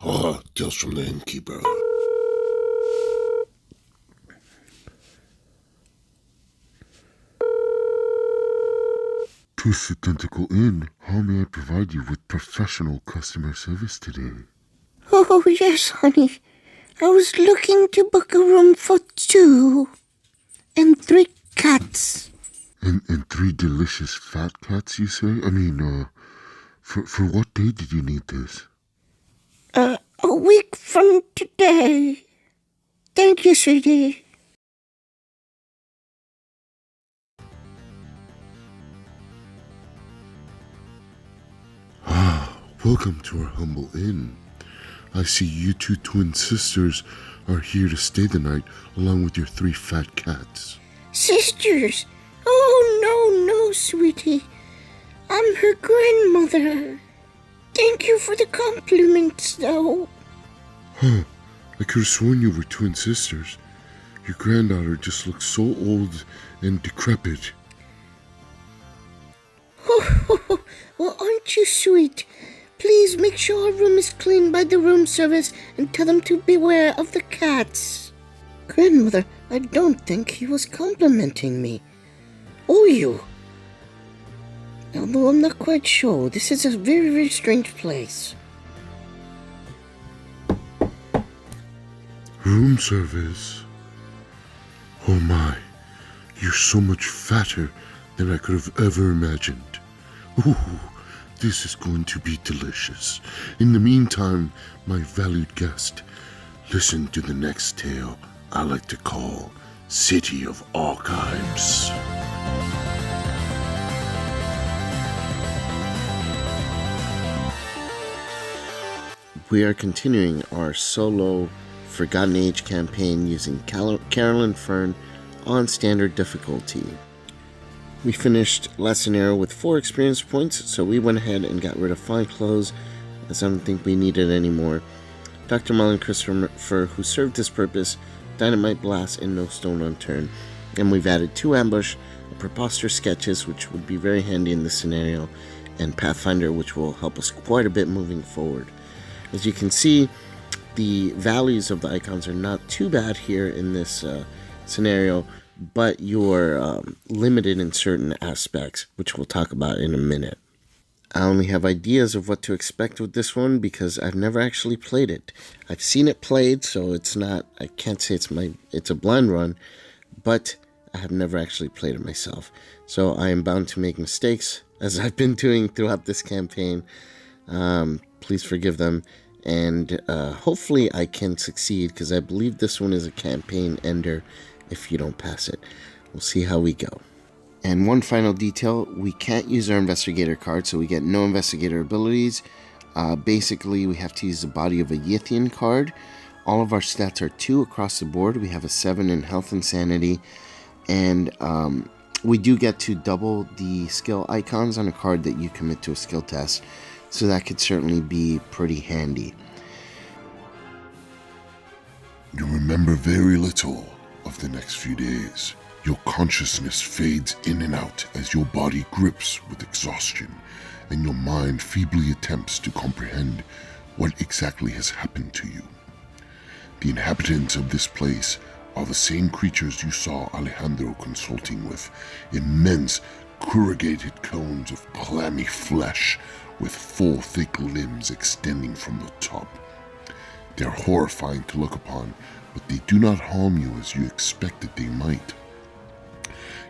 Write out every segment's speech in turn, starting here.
Tales from the Innkeeper. "'Tis the Tentacle Inn. How may I provide you with professional customer service today?" Oh, yes, honey. I was looking to book a room for 2 and 3 cats. And 3 delicious fat cats, you say? For what day did you need this? A week from today. Thank you, sweetie. Welcome to our humble inn. I see you 2 twin sisters are here to stay the night, along with your 3 fat cats. Sisters? Oh, no, sweetie. I'm her grandmother. Thank you for the compliments, though. I could have sworn you were twin sisters. Your granddaughter just looks so old and decrepit. Well, aren't you sweet? Please make sure our room is cleaned by the room service and tell them to beware of the cats. Grandmother, I don't think he was complimenting me. Or you. Although I'm not quite sure. This is a very, very strange place. Room service? Oh my, you're so much fatter than I could have ever imagined. Ooh, this is going to be delicious. In the meantime, my valued guest, listen to the next tale I like to call City of Archives. We are continuing our solo Forgotten Age campaign using Carolyn Fern on standard difficulty. We finished last scenario with 4 experience points, so we went ahead and got rid of Fine Clothes, as I don't think we needed anymore. Dr. Mullen Christopher, who served this purpose, Dynamite Blast, and No Stone Unturned. And we've added 2 ambush, preposterous sketches, which would be very handy in this scenario, and Pathfinder, which will help us quite a bit moving forward. As you can see, the values of the icons are not too bad here in this scenario, but you're limited in certain aspects, which we'll talk about in a minute. I only have ideas of what to expect with this one because I've never actually played it. I've seen it played, so it's not, I can't say it's a blind run, but I have never actually played it myself. So I am bound to make mistakes, as I've been doing throughout this campaign. Please forgive them, and hopefully I can succeed, because I believe this one is a campaign ender if you don't pass it. We'll see how we go. And one final detail, we can't use our investigator card, so we get no investigator abilities. Basically, we have to use the Body of a Yithian card. All of our stats are 2 across the board. We have a 7 in health and sanity, and we do get to double the skill icons on a card that you commit to a skill test, so that could certainly be pretty handy. You remember very little of the next few days. Your consciousness fades in and out as your body grips with exhaustion, and your mind feebly attempts to comprehend what exactly has happened to you. The inhabitants of this place are the same creatures you saw Alejandro consulting with, immense, corrugated cones of clammy flesh with full, thick limbs extending from the top. They're horrifying to look upon, but they do not harm you as you expected they might.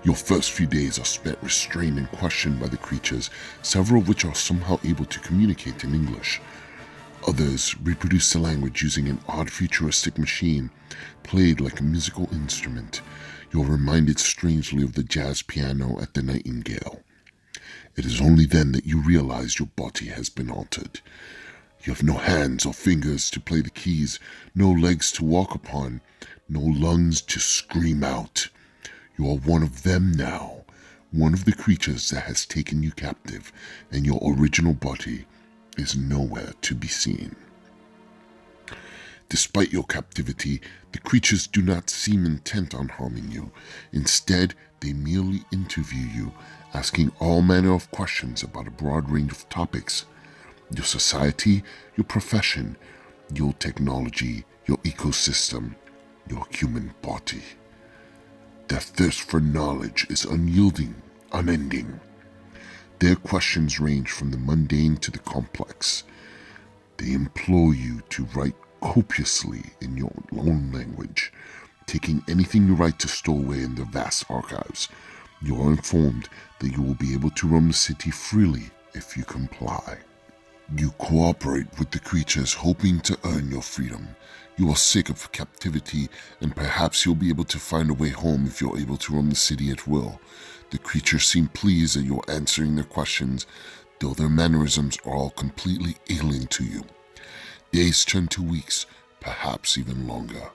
Your first few days are spent restrained and questioned by the creatures, several of which are somehow able to communicate in English. Others reproduce the language using an odd futuristic machine, played like a musical instrument. You're reminded strangely of the jazz piano at the Nightingale. It is only then that you realize your body has been altered. You have no hands or fingers to play the keys, no legs to walk upon, no lungs to scream out. You are one of them now, one of the creatures that has taken you captive, and your original body is nowhere to be seen. Despite your captivity, the creatures do not seem intent on harming you. Instead, they merely interview you, asking all manner of questions about a broad range of topics: your society, your profession, your technology, your ecosystem, your human body. Their thirst for knowledge is unyielding, unending. Their questions range from the mundane to the complex. They implore you to write copiously in your own language, taking anything you write to stow away in their vast archives. You are informed that you will be able to roam the city freely if you comply. You cooperate with the creatures, hoping to earn your freedom. You are sick of captivity, and perhaps you'll be able to find a way home if you're able to roam the city at will. The creatures seem pleased that you're answering their questions, though their mannerisms are all completely alien to you. Days turn to weeks, perhaps even longer.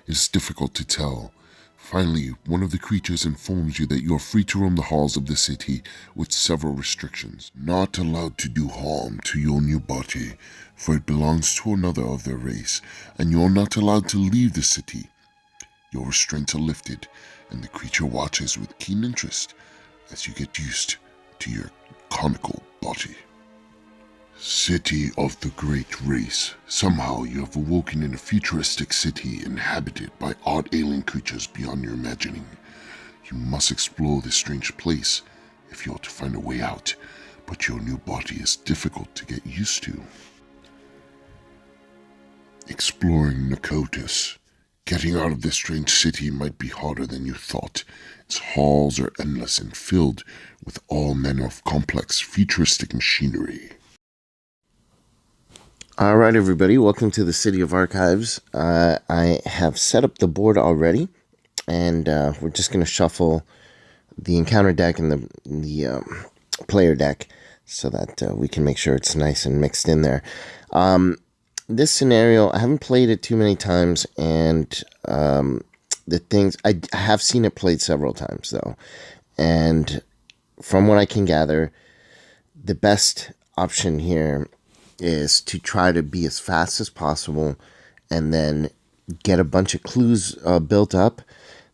It's difficult to tell. Finally, one of the creatures informs you that you are free to roam the halls of the city with several restrictions. Not allowed to do harm to your new body, for it belongs to another of their race, and you are not allowed to leave the city. Your restraints are lifted, and the creature watches with keen interest as you get used to your conical body. City of the Great Race. Somehow you have awoken in a futuristic city inhabited by odd alien creatures beyond your imagining. You must explore this strange place if you are to find a way out, but your new body is difficult to get used to. Exploring Narcotis. Getting out of this strange city might be harder than you thought. Its halls are endless and filled with all manner of complex, futuristic machinery. All right, everybody, welcome to the City of Archives. I have set up the board already, and we're just going to shuffle the encounter deck and the player deck so that we can make sure it's nice and mixed in there. This scenario, I haven't played it too many times, and the things, I have seen it played several times, though, and from what I can gather, the best option here is to try to be as fast as possible and then get a bunch of clues built up.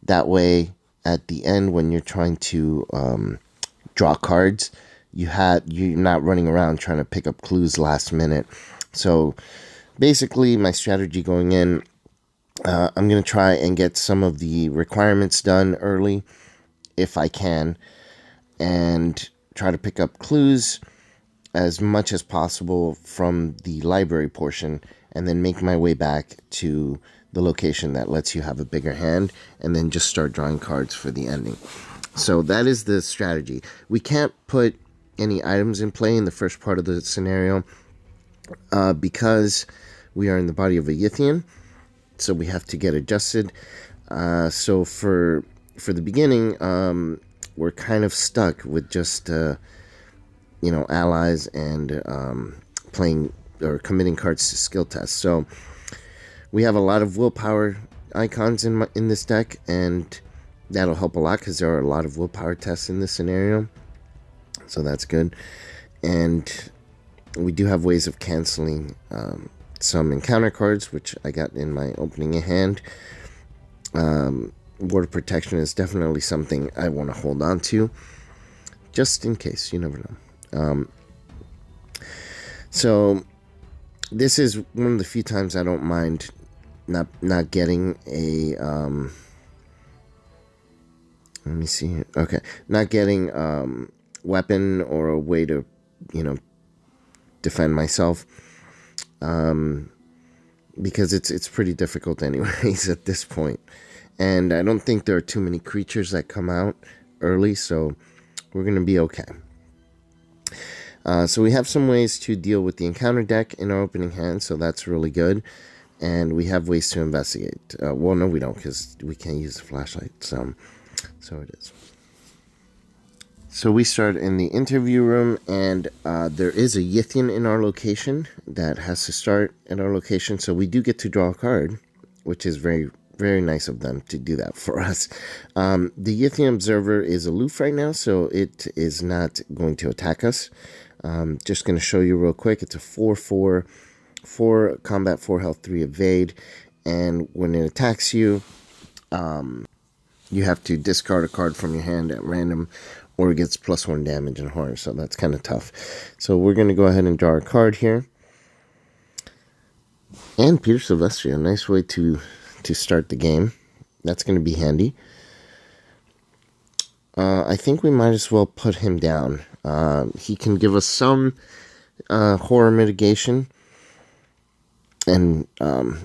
That way, at the end, when you're trying to draw cards, you're not running around trying to pick up clues last minute. So basically, my strategy going in, I'm going to try and get some of the requirements done early if I can, and try to pick up clues as much as possible from the library portion, and then make my way back to the location that lets you have a bigger hand, and then just start drawing cards for the ending. So that is the strategy. We can't put any items in play in the first part of the scenario because we are in the body of a Yithian, so we have to get adjusted. So for the beginning, we're kind of stuck with just allies and playing or committing cards to skill tests. So we have a lot of willpower icons in this deck, and that'll help a lot because there are a lot of willpower tests in this scenario. So that's good. And we do have ways of canceling some encounter cards, which I got in my opening hand. Ward of Protection is definitely something I want to hold on to, just in case. You never know. So this is one of the few times I don't mind not getting a let me see here. Okay, not getting weapon or a way to defend myself, because it's pretty difficult anyways at this point, and I don't think there are too many creatures that come out early, so we're gonna be okay. So we have some ways to deal with the encounter deck in our opening hand, so that's really good. And we have ways to investigate. Well, no, we don't, because we can't use the flashlight. So it is. So we start in the interview room, and there is a Yithian in our location that has to start at our location. So we do get to draw a card, which is very, very nice of them to do that for us. The Yithian observer is aloof right now, so it is not going to attack us. Just going to show you real quick. It's a 4/4, 4 combat, 4 health, 3 evade, and when it attacks you, you have to discard a card from your hand at random, or it gets +1 damage and horror, so that's kind of tough. So we're going to go ahead and draw a card here. And Peter Silvestri, a nice way to start the game. That's going to be handy. I think we might as well put him down. He can give us some horror mitigation. And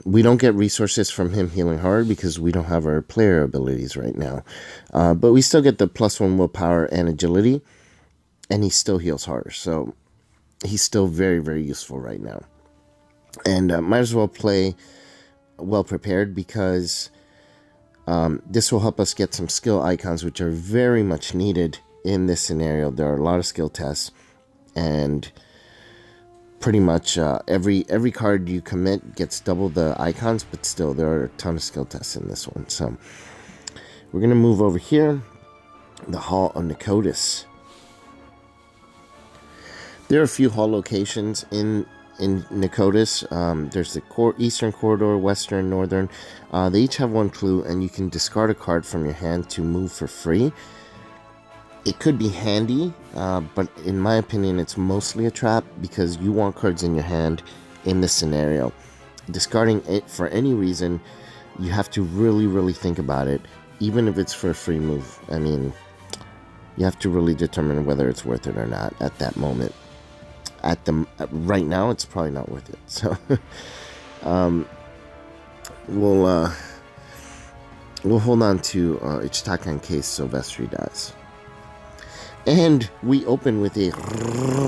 we don't get resources from him healing hard because we don't have our player abilities right now. But we still get the +1 willpower and agility. And he still heals hard. So he's still very, very useful right now. And might as well play well prepared because this will help us get some skill icons, which are very much needed in this scenario. There are a lot of skill tests. And pretty much every card you commit gets double the icons, but still there are a ton of skill tests in this one. So we're going to move over here, the Hall of Nicotis. There are a few hall locations in Nicotis. There's the Eastern Corridor, Western, Northern. They each have one clue, and you can discard a card from your hand to move for free. It could be handy, but in my opinion, it's mostly a trap because you want cards in your hand in this scenario. Discarding it for any reason, you have to really, really think about it, even if it's for a free move. I mean, you have to really determine whether it's worth it or not at that moment. Right now, it's probably not worth it. So, we'll hold on to Ichitaka in case Silvestri dies. And we open with a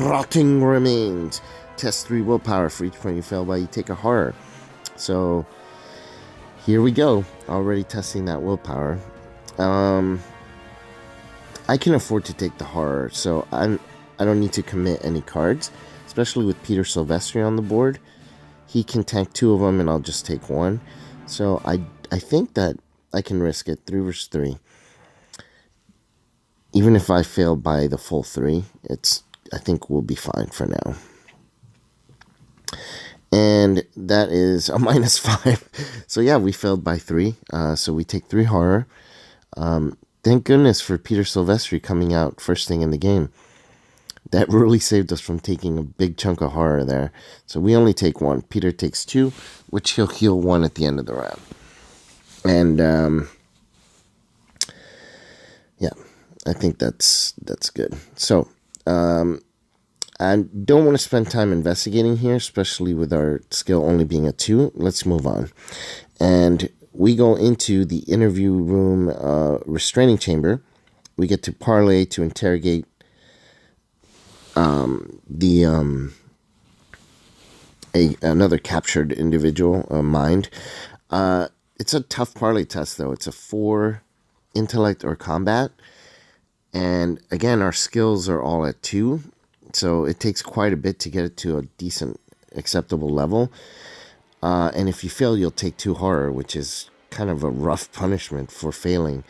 Rotting Remains. Test 3 willpower. For each point you fail by, you take a horror. So, here we go. Already testing that willpower. I can afford to take the horror, so I don't need to commit any cards. Especially with Peter Silvestri on the board. He can tank 2 of them, and I'll just take 1. So, I think that I can risk it. 3 versus 3. Even if I fail by the full 3, I think we'll be fine for now. And that is a -5. So yeah, we failed by 3. So we take 3 horror. Thank goodness for Peter Silvestri coming out first thing in the game. That really saved us from taking a big chunk of horror there. So we only take 1. Peter takes 2, which he'll heal 1 at the end of the round. And yeah. I think that's good. So, I don't want to spend time investigating here, especially with our skill only being a 2. Let's move on. And we go into the interview room restraining chamber. We get to parlay to interrogate another captured individual, mind. It's a tough parlay test, though. It's a 4 intellect or combat. And again, our skills are all at 2, so it takes quite a bit to get it to a decent, acceptable level. And if you fail, you'll take 2 horror, which is kind of a rough punishment for failing.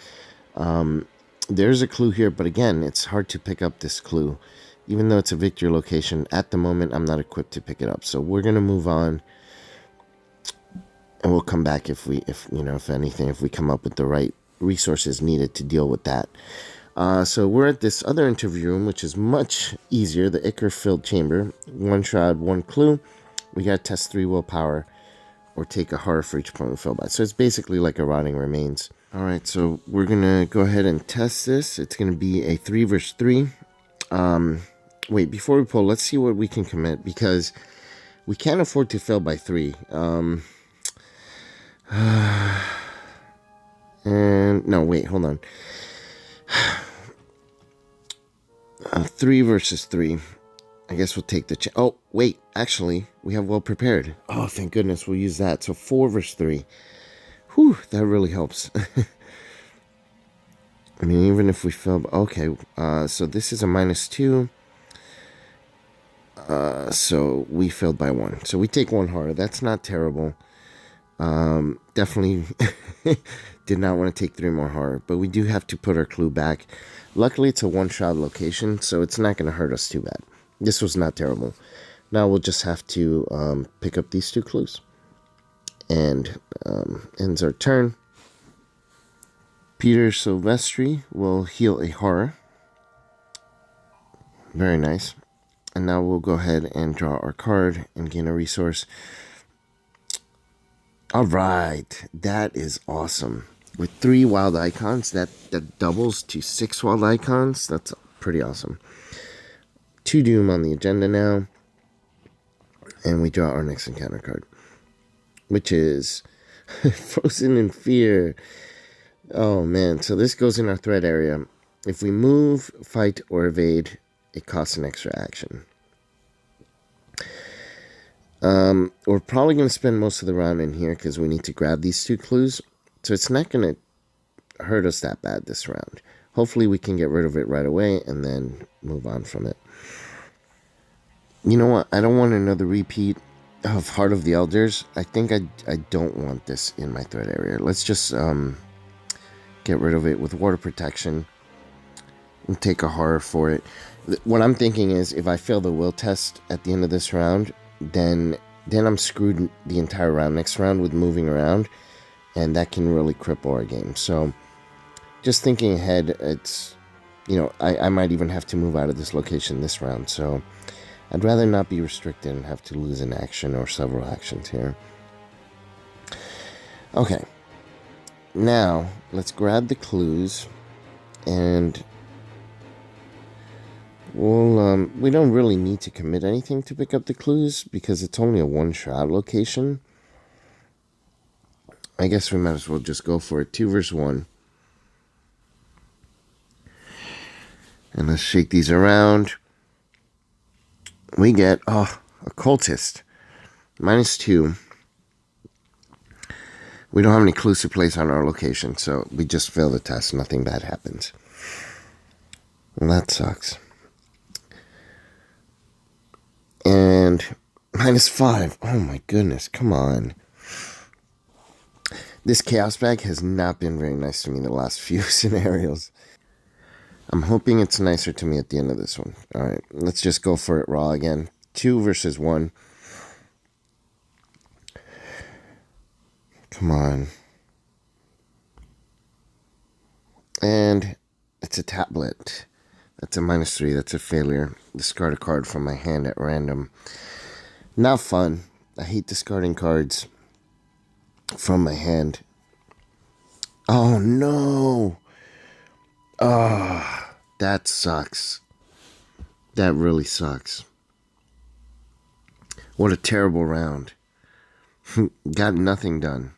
There's a clue here, but again, it's hard to pick up this clue. Even though it's a victory location, at the moment, I'm not equipped to pick it up. So we're going to move on, and we'll come back if anything, if we come up with the right resources needed to deal with that. So we're at this other interview room, which is much easier, the Ichor-filled chamber. 1 shroud, 1 clue. We got to test 3 willpower or take a horror for each point we fail by. So it's basically like a Rotting Remains. Alright, so we're going to go ahead and test this. It's going to be a 3 versus 3. Wait, before we pull, let's see what we can commit, because we can't afford to fail by 3. And, no, wait, hold on. 3 versus 3. I guess we'll take the... oh, wait. Actually, we have well prepared. Oh, thank goodness. We'll use that. So 4 versus 3. Whew, that really helps. I mean, even if we fail... okay, so this is a -2. So we failed by 1. So we take 1 horror. That's not terrible. Definitely did not want to take 3 more horror, but we do have to put our clue back. Luckily, it's a 1-shot location, so it's not going to hurt us too bad. This was not terrible. Now we'll just have to pick up these 2 clues. And ends our turn. Peter Silvestri will heal a horror. Very nice. And now we'll go ahead and draw our card and gain a resource. All right, that is awesome. With 3 wild icons, that doubles to 6 wild icons. That's pretty awesome. 2 Doom on the agenda now. And we draw our next encounter card, which is Frozen in Fear. Oh man, so this goes in our threat area. If we move, fight, or evade, it costs an extra action. We're probably going to spend most of the round in here because we need to grab these 2 clues. So it's not going to hurt us that bad this round. Hopefully we can get rid of it right away and then move on from it. You know what? I don't want another repeat of Heart of the Elders. I think I don't want this in my threat area. Let's just get rid of it with water protection and take a horror for it. What I'm thinking is if I fail the will test at the end of this round, then I'm screwed the entire round next round with moving around, and that can really cripple our game. So just thinking ahead, it's, you know, I might even have to move out of this location this round, so I'd rather not be restricted and have to lose an action or several actions here. Okay, now let's grab the clues, and we don't really need to commit anything to pick up the clues because it's only a 1 shroud location. I guess we might as well just go for it. 2 versus 1. And let's shake these around. We get, a cultist. -2. We don't have any clues to place on our location, so we just fail the test. Nothing bad happens. Well, that sucks. And -5. Oh my goodness, come on. This chaos bag has not been very nice to me in the last few scenarios. I'm hoping it's nicer to me at the end of this one. Alright, let's just go for it raw again. 2 versus 1. Come on. And it's a tablet. That's a -3. That's a failure. Discard a card from my hand at random. Not fun. I hate discarding cards from my hand. Oh no! Ah, that sucks. That really sucks. What a terrible round. Got nothing done.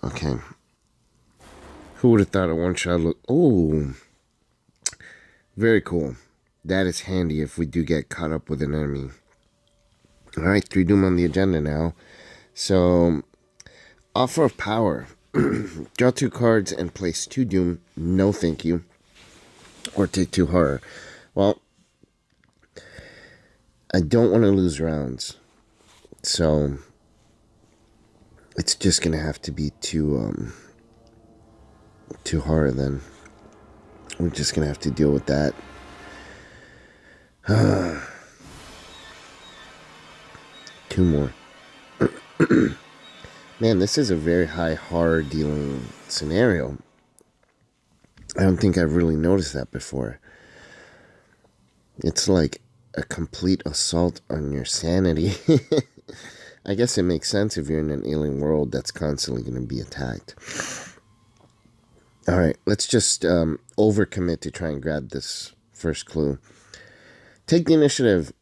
Okay. Who would have thought a 1-shot look... Oh! Very cool. That is handy if we do get caught up with an enemy. Alright, 3 Doom on the agenda now. So, Offer of Power. Draw 2 cards and place 2 Doom. No thank you. Or take 2 Horror. Well, I don't want to lose rounds. So, it's just going to have to be 2 Horror then. We're just going to have to deal with that. Two more. Man, this is a very high horror dealing scenario. I don't think I've really noticed that before. It's like a complete assault on your sanity. I guess it makes sense if you're in an alien world that's constantly going to be attacked. Alright, let's just overcommit to try and grab this first clue. Take the initiative.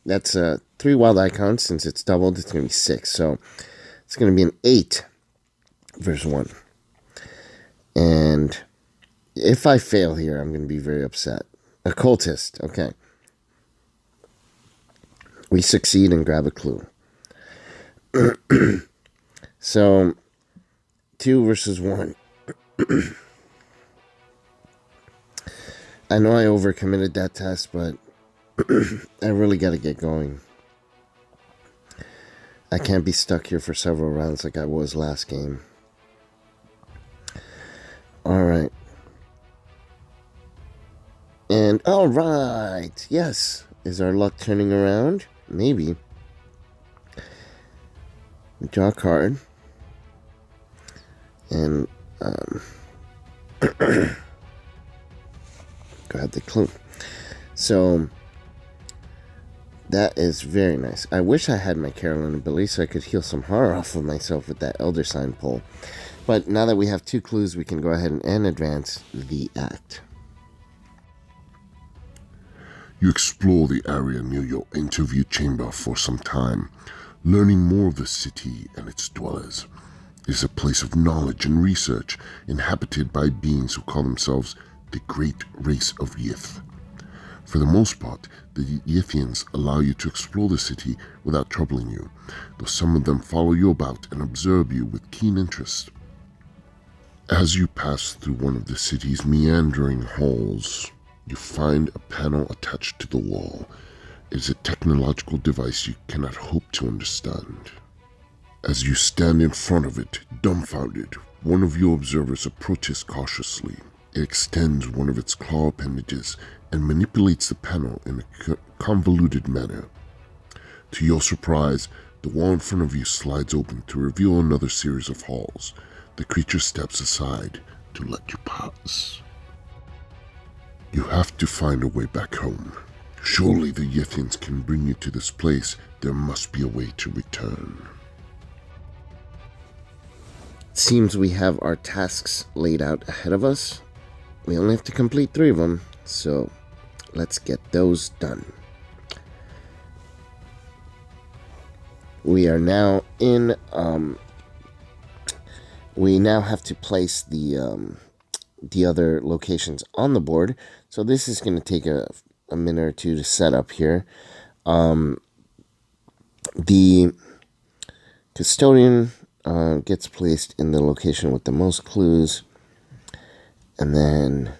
That's 3 wild icons. Since it's doubled, it's going to be 6. So it's going to be an 8 versus 1. And if I fail here, I'm going to be very upset. Occultist. Okay. We succeed and grab a clue. So 2 versus 1. I know I overcommitted that test, but I really got to get going. I can't be stuck here for several rounds like I was last game. Alright. And alright, yes. Is our luck turning around? Maybe. We draw a card. And grab the clue. So That is very nice. I wish I had my Carolyn ability so I could heal some horror off of myself with that Elder Sign pull. But now that we have 2 clues, we can go ahead and advance the act. You explore the area near your interview chamber for some time, learning more of the city and its dwellers. It is a place of knowledge and research, inhabited by beings who call themselves the Great Race of Yith. For the most part, the Yithians allow you to explore the city without troubling you, though some of them follow you about and observe you with keen interest. As you pass through one of the city's meandering halls, you find a panel attached to the wall. It is a technological device you cannot hope to understand. As you stand in front of it, dumbfounded, one of your observers approaches cautiously. It extends one of its claw appendages and manipulates the panel in a convoluted manner. To your surprise, the wall in front of you slides open to reveal another series of halls. The creature steps aside to let you pass. You have to find a way back home. Surely the Yithians can bring you to this place. There must be a way to return. Seems we have our tasks laid out ahead of us. We only have to complete 3 of them, so let's get those done. We are now in, we now have to place the other locations on the board. So this is going to take a minute or 2 to set up here. The custodian gets placed in the location with the most clues. And then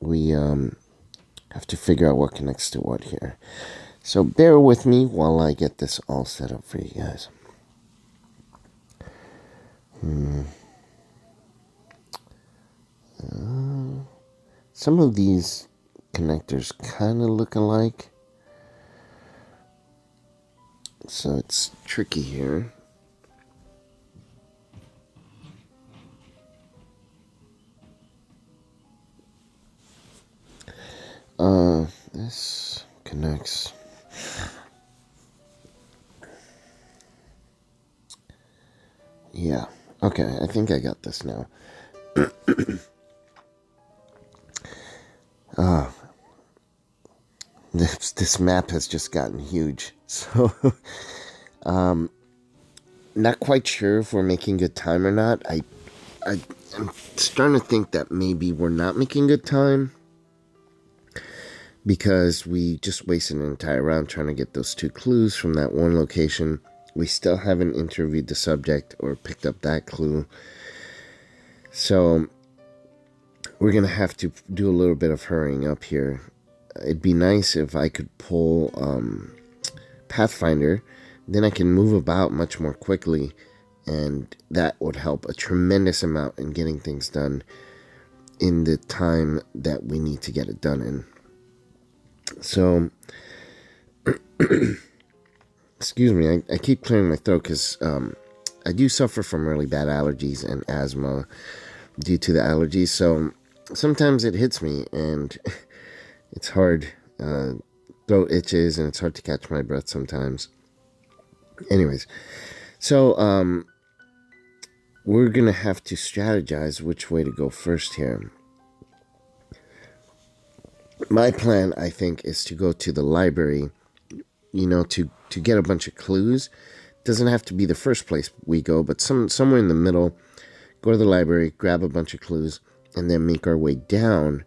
we have to figure out what connects to what here. So bear with me while I get this all set up for you guys. Some of these connectors kind of look alike. So it's tricky here. This connects. Yeah. Okay, I think I got this now. This map has just gotten huge. So, not quite sure if we're making good time or not. I'm starting to think that maybe we're not making good time, because we just wasted an entire round trying to get those 2 clues from that one location. We still haven't interviewed the subject or picked up that clue. So we're going to have to do a little bit of hurrying up here. It'd be nice if I could pull Pathfinder. Then I can move about much more quickly, and that would help a tremendous amount in getting things done in the time that we need to get it done in. So, excuse me, I keep clearing my throat because I do suffer from really bad allergies and asthma due to the allergies. So sometimes it hits me and it's hard. Throat itches and it's hard to catch my breath sometimes. Anyways, so we're going to have to strategize which way to go first here. My plan, I think, is to go to the library, to get a bunch of clues. Doesn't have to be the first place we go, but somewhere in the middle. Go to the library, grab a bunch of clues, and then make our way down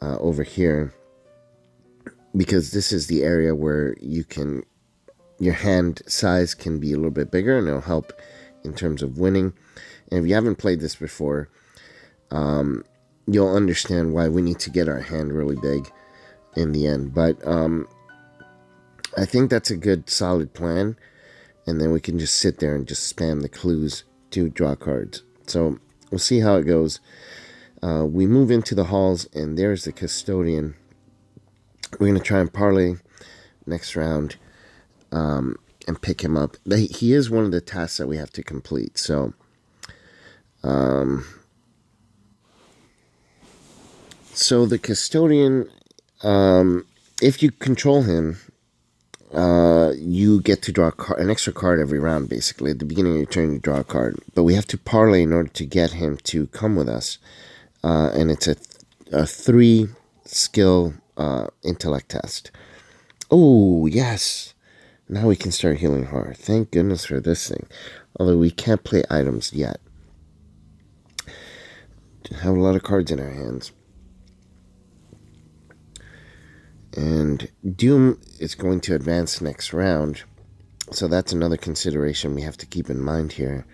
over here. Because this is the area where your hand size can be a little bit bigger, and it'll help in terms of winning. And if you haven't played this before, you'll understand why we need to get our hand really big in the end. But I think that's a good, solid plan. And then we can just sit there and just spam the clues to draw cards. So we'll see how it goes. We move into the halls, and there's the custodian. We're going to try and parlay next round and pick him up. He is one of the tasks that we have to complete. So the custodian, if you control him, you get to draw an extra card every round, basically. At the beginning of your turn, you draw a card. But we have to parlay in order to get him to come with us. And it's a 3-skill intellect test. Oh, yes. Now we can start healing hard. Thank goodness for this thing. Although we can't play items yet. Have a lot of cards in our hands. And Doom is going to advance next round. So that's another consideration we have to keep in mind here.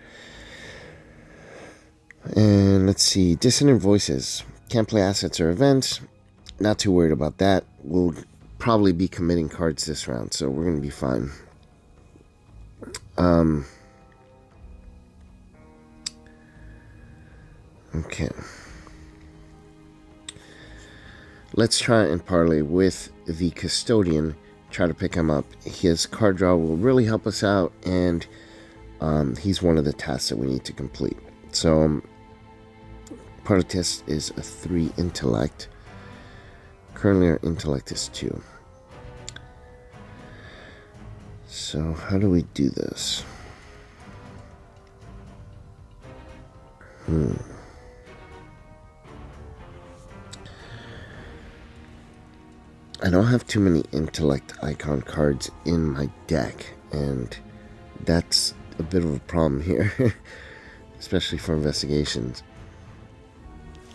And let's see. Dissonant Voices. Can't play assets or events. Not too worried about that. We'll probably be committing cards this round, so we're going to be fine. Okay. Let's try and parlay with the Custodian. Try to pick him up. His card draw will really help us out, and he's one of the tasks that we need to complete. So, part of the test is a 3 intellect. Currently our intellect is 2. So, how do we do this? I don't have too many intellect icon cards in my deck, and that's a bit of a problem here, especially for investigations.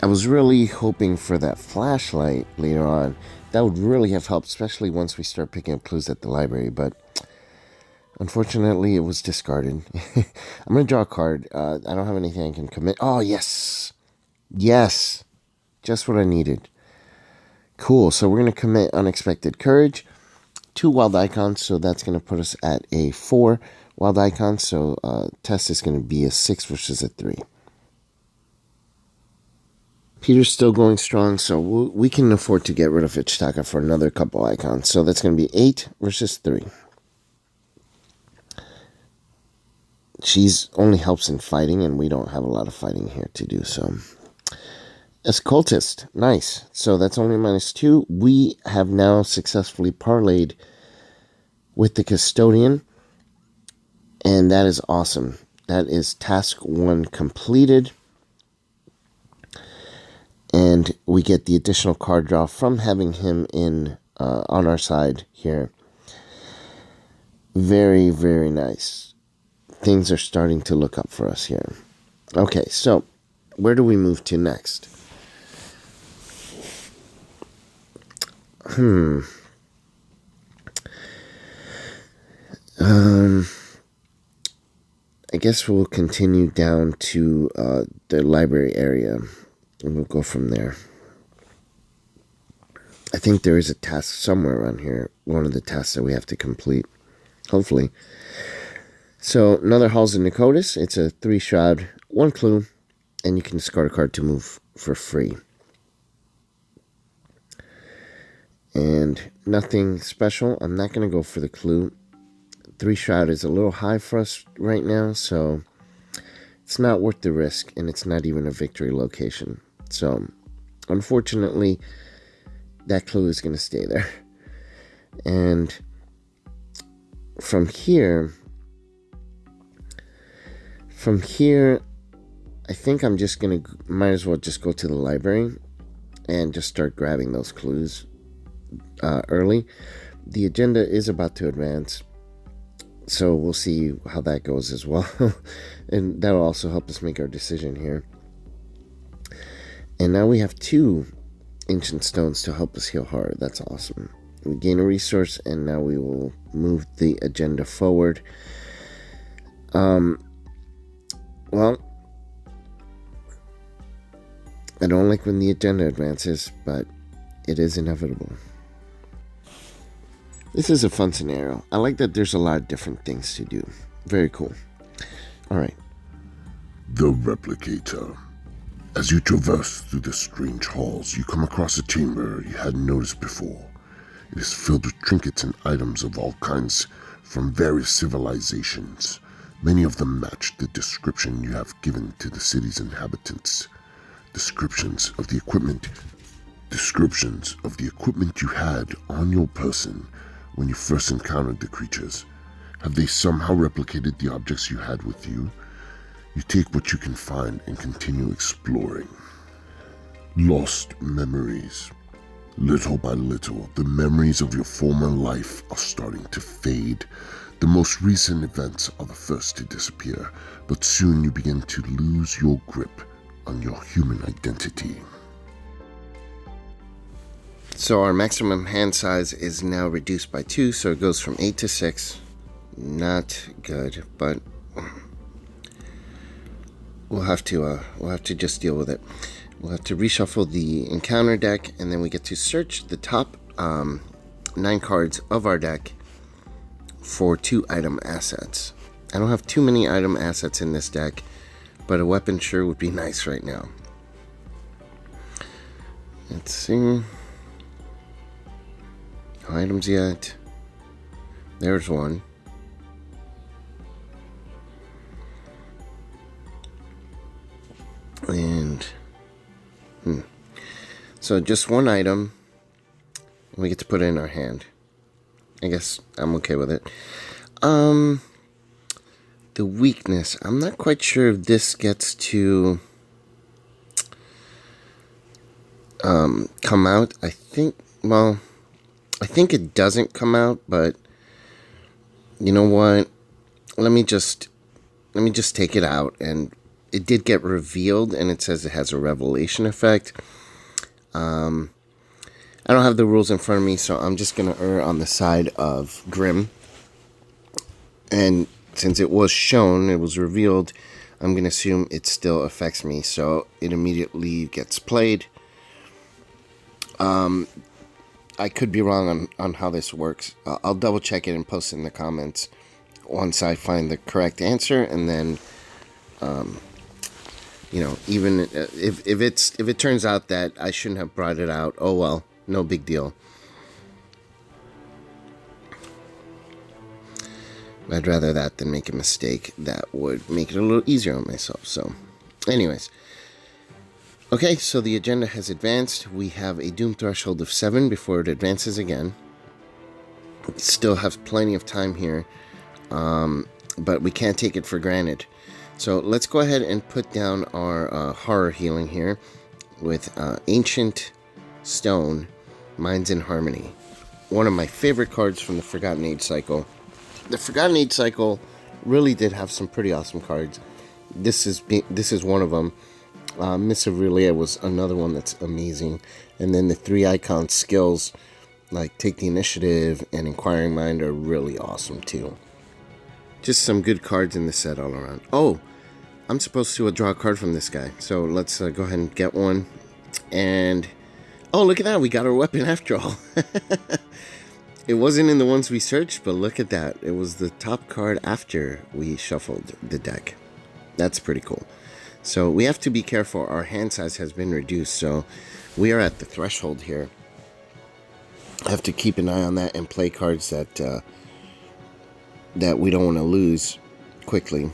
I was really hoping for that flashlight later on. That would really have helped, especially once we start picking up clues at the library, but unfortunately it was discarded. I'm going to draw a card. I don't have anything I can commit. Oh, yes! Yes! Just what I needed. Cool, so we're going to commit Unexpected Courage, 2 wild icons, so that's going to put us at a 4 wild icons, so test is going to be a 6 versus a 3. Peter's still going strong, so we can afford to get rid of Ichitaka for another couple icons, so that's going to be 8 versus 3. She's only helps in fighting, and we don't have a lot of fighting here to do, so... As Cultist, nice. So that's only -2. We have now successfully parlayed with the Custodian, and that is awesome. That is task 1 completed, and we get the additional card draw from having him in on our side here. Very, very nice. Things are starting to look up for us here. Okay, so where do we move to next? I guess we'll continue down to the library area, and we'll go from there. I think there is a task somewhere around here, one of the tasks that we have to complete, hopefully. So, another Halls of Nicotis. It's a 3 shroud, 1 clue, and you can discard a card to move for free. And nothing special. I'm not going to go for the clue. 3 shroud is a little high for us right now, so it's not worth the risk, and it's not even a victory location. So, unfortunately, that clue is going to stay there. And from here, I think I'm just going to, might as well just go to the library and just start grabbing those clues early. The agenda is about to advance, so we'll see how that goes as well. And that'll also help us make our decision here. And now we have 2 ancient stones to help us heal hard. That's awesome. We gain a resource, and now we will move the agenda forward. Well, I don't like when the agenda advances, but it is inevitable. This is a fun scenario. I like that there's a lot of different things to do. Very cool. Alright. The Replicator. As you traverse through the strange halls, you come across a chamber you hadn't noticed before. It is filled with trinkets and items of all kinds from various civilizations. Many of them match the description you have given to the city's inhabitants. Descriptions of the equipment Descriptions of the equipment you had on your person when you first encountered the creatures. Have they somehow replicated the objects you had with you? You take what you can find and continue exploring. Lost memories. Little by little, the memories of your former life are starting to fade. The most recent events are the first to disappear, but soon you begin to lose your grip on your human identity. So our maximum hand size is now reduced by 2, so it goes from 8 to 6. Not good, but we'll have to just deal with it. We'll have to reshuffle the encounter deck, and then we get to search the top 9 cards of our deck for 2 item assets. I don't have too many item assets in this deck, but a weapon sure would be nice right now. Let's see. No items yet. There's one. And so just one item, we get to put it in our hand. I guess I'm okay with it. The weakness, I'm not quite sure if this gets to come out. I think it doesn't come out, but you know what? Let me just take it out. And it did get revealed, and it says it has a revelation effect. I don't have the rules in front of me, so I'm just going to err on the side of Grim. And since it was shown, it was revealed, I'm going to assume it still affects me, so it immediately gets played. I could be wrong on how this works. I'll double check it and post it in the comments once I find the correct answer, and then even if it turns out that I shouldn't have brought it out, oh well, no big deal. I'd rather that than make a mistake that would make it a little easier on myself. So, anyways. Okay, so the agenda has advanced. We have a doom threshold of 7 before it advances again. We still have plenty of time here, but we can't take it for granted. So let's go ahead and put down our horror healing here with Ancient Stone, Minds in Harmony. One of my favorite cards from the Forgotten Age cycle. The Forgotten Age cycle really did have some pretty awesome cards. This is one of them. Miss Aurelia was another one that's amazing. And then the 3 icon skills, like Take the Initiative and Inquiring Mind, are really awesome too. Just some good cards in the set all around. Oh, I'm supposed to draw a card from this guy. So let's go ahead and get one. And, oh, look at that. We got our weapon after all. It wasn't in the ones we searched, but look at that. It was the top card after we shuffled the deck. That's pretty cool. So we have to be careful. Our hand size has been reduced, so we are at the threshold here. I have to keep an eye on that and play cards that we don't want to lose quickly.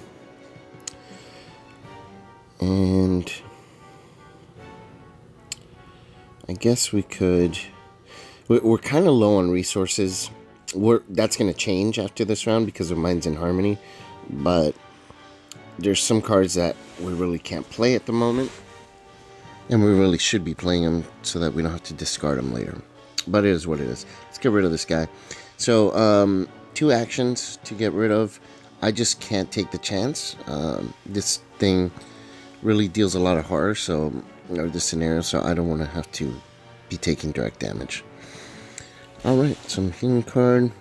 And I guess we could... We're kind of low on resources. That's going to change after this round because of Minds in Harmony. But there's some cards that we really can't play at the moment. And we really should be playing them so that we don't have to discard them later. But it is what it is. Let's get rid of this guy. So, 2 actions to get rid of. I just can't take the chance. This thing really deals a lot of horror, or this scenario, so I don't want to have to be taking direct damage. Alright, some healing card.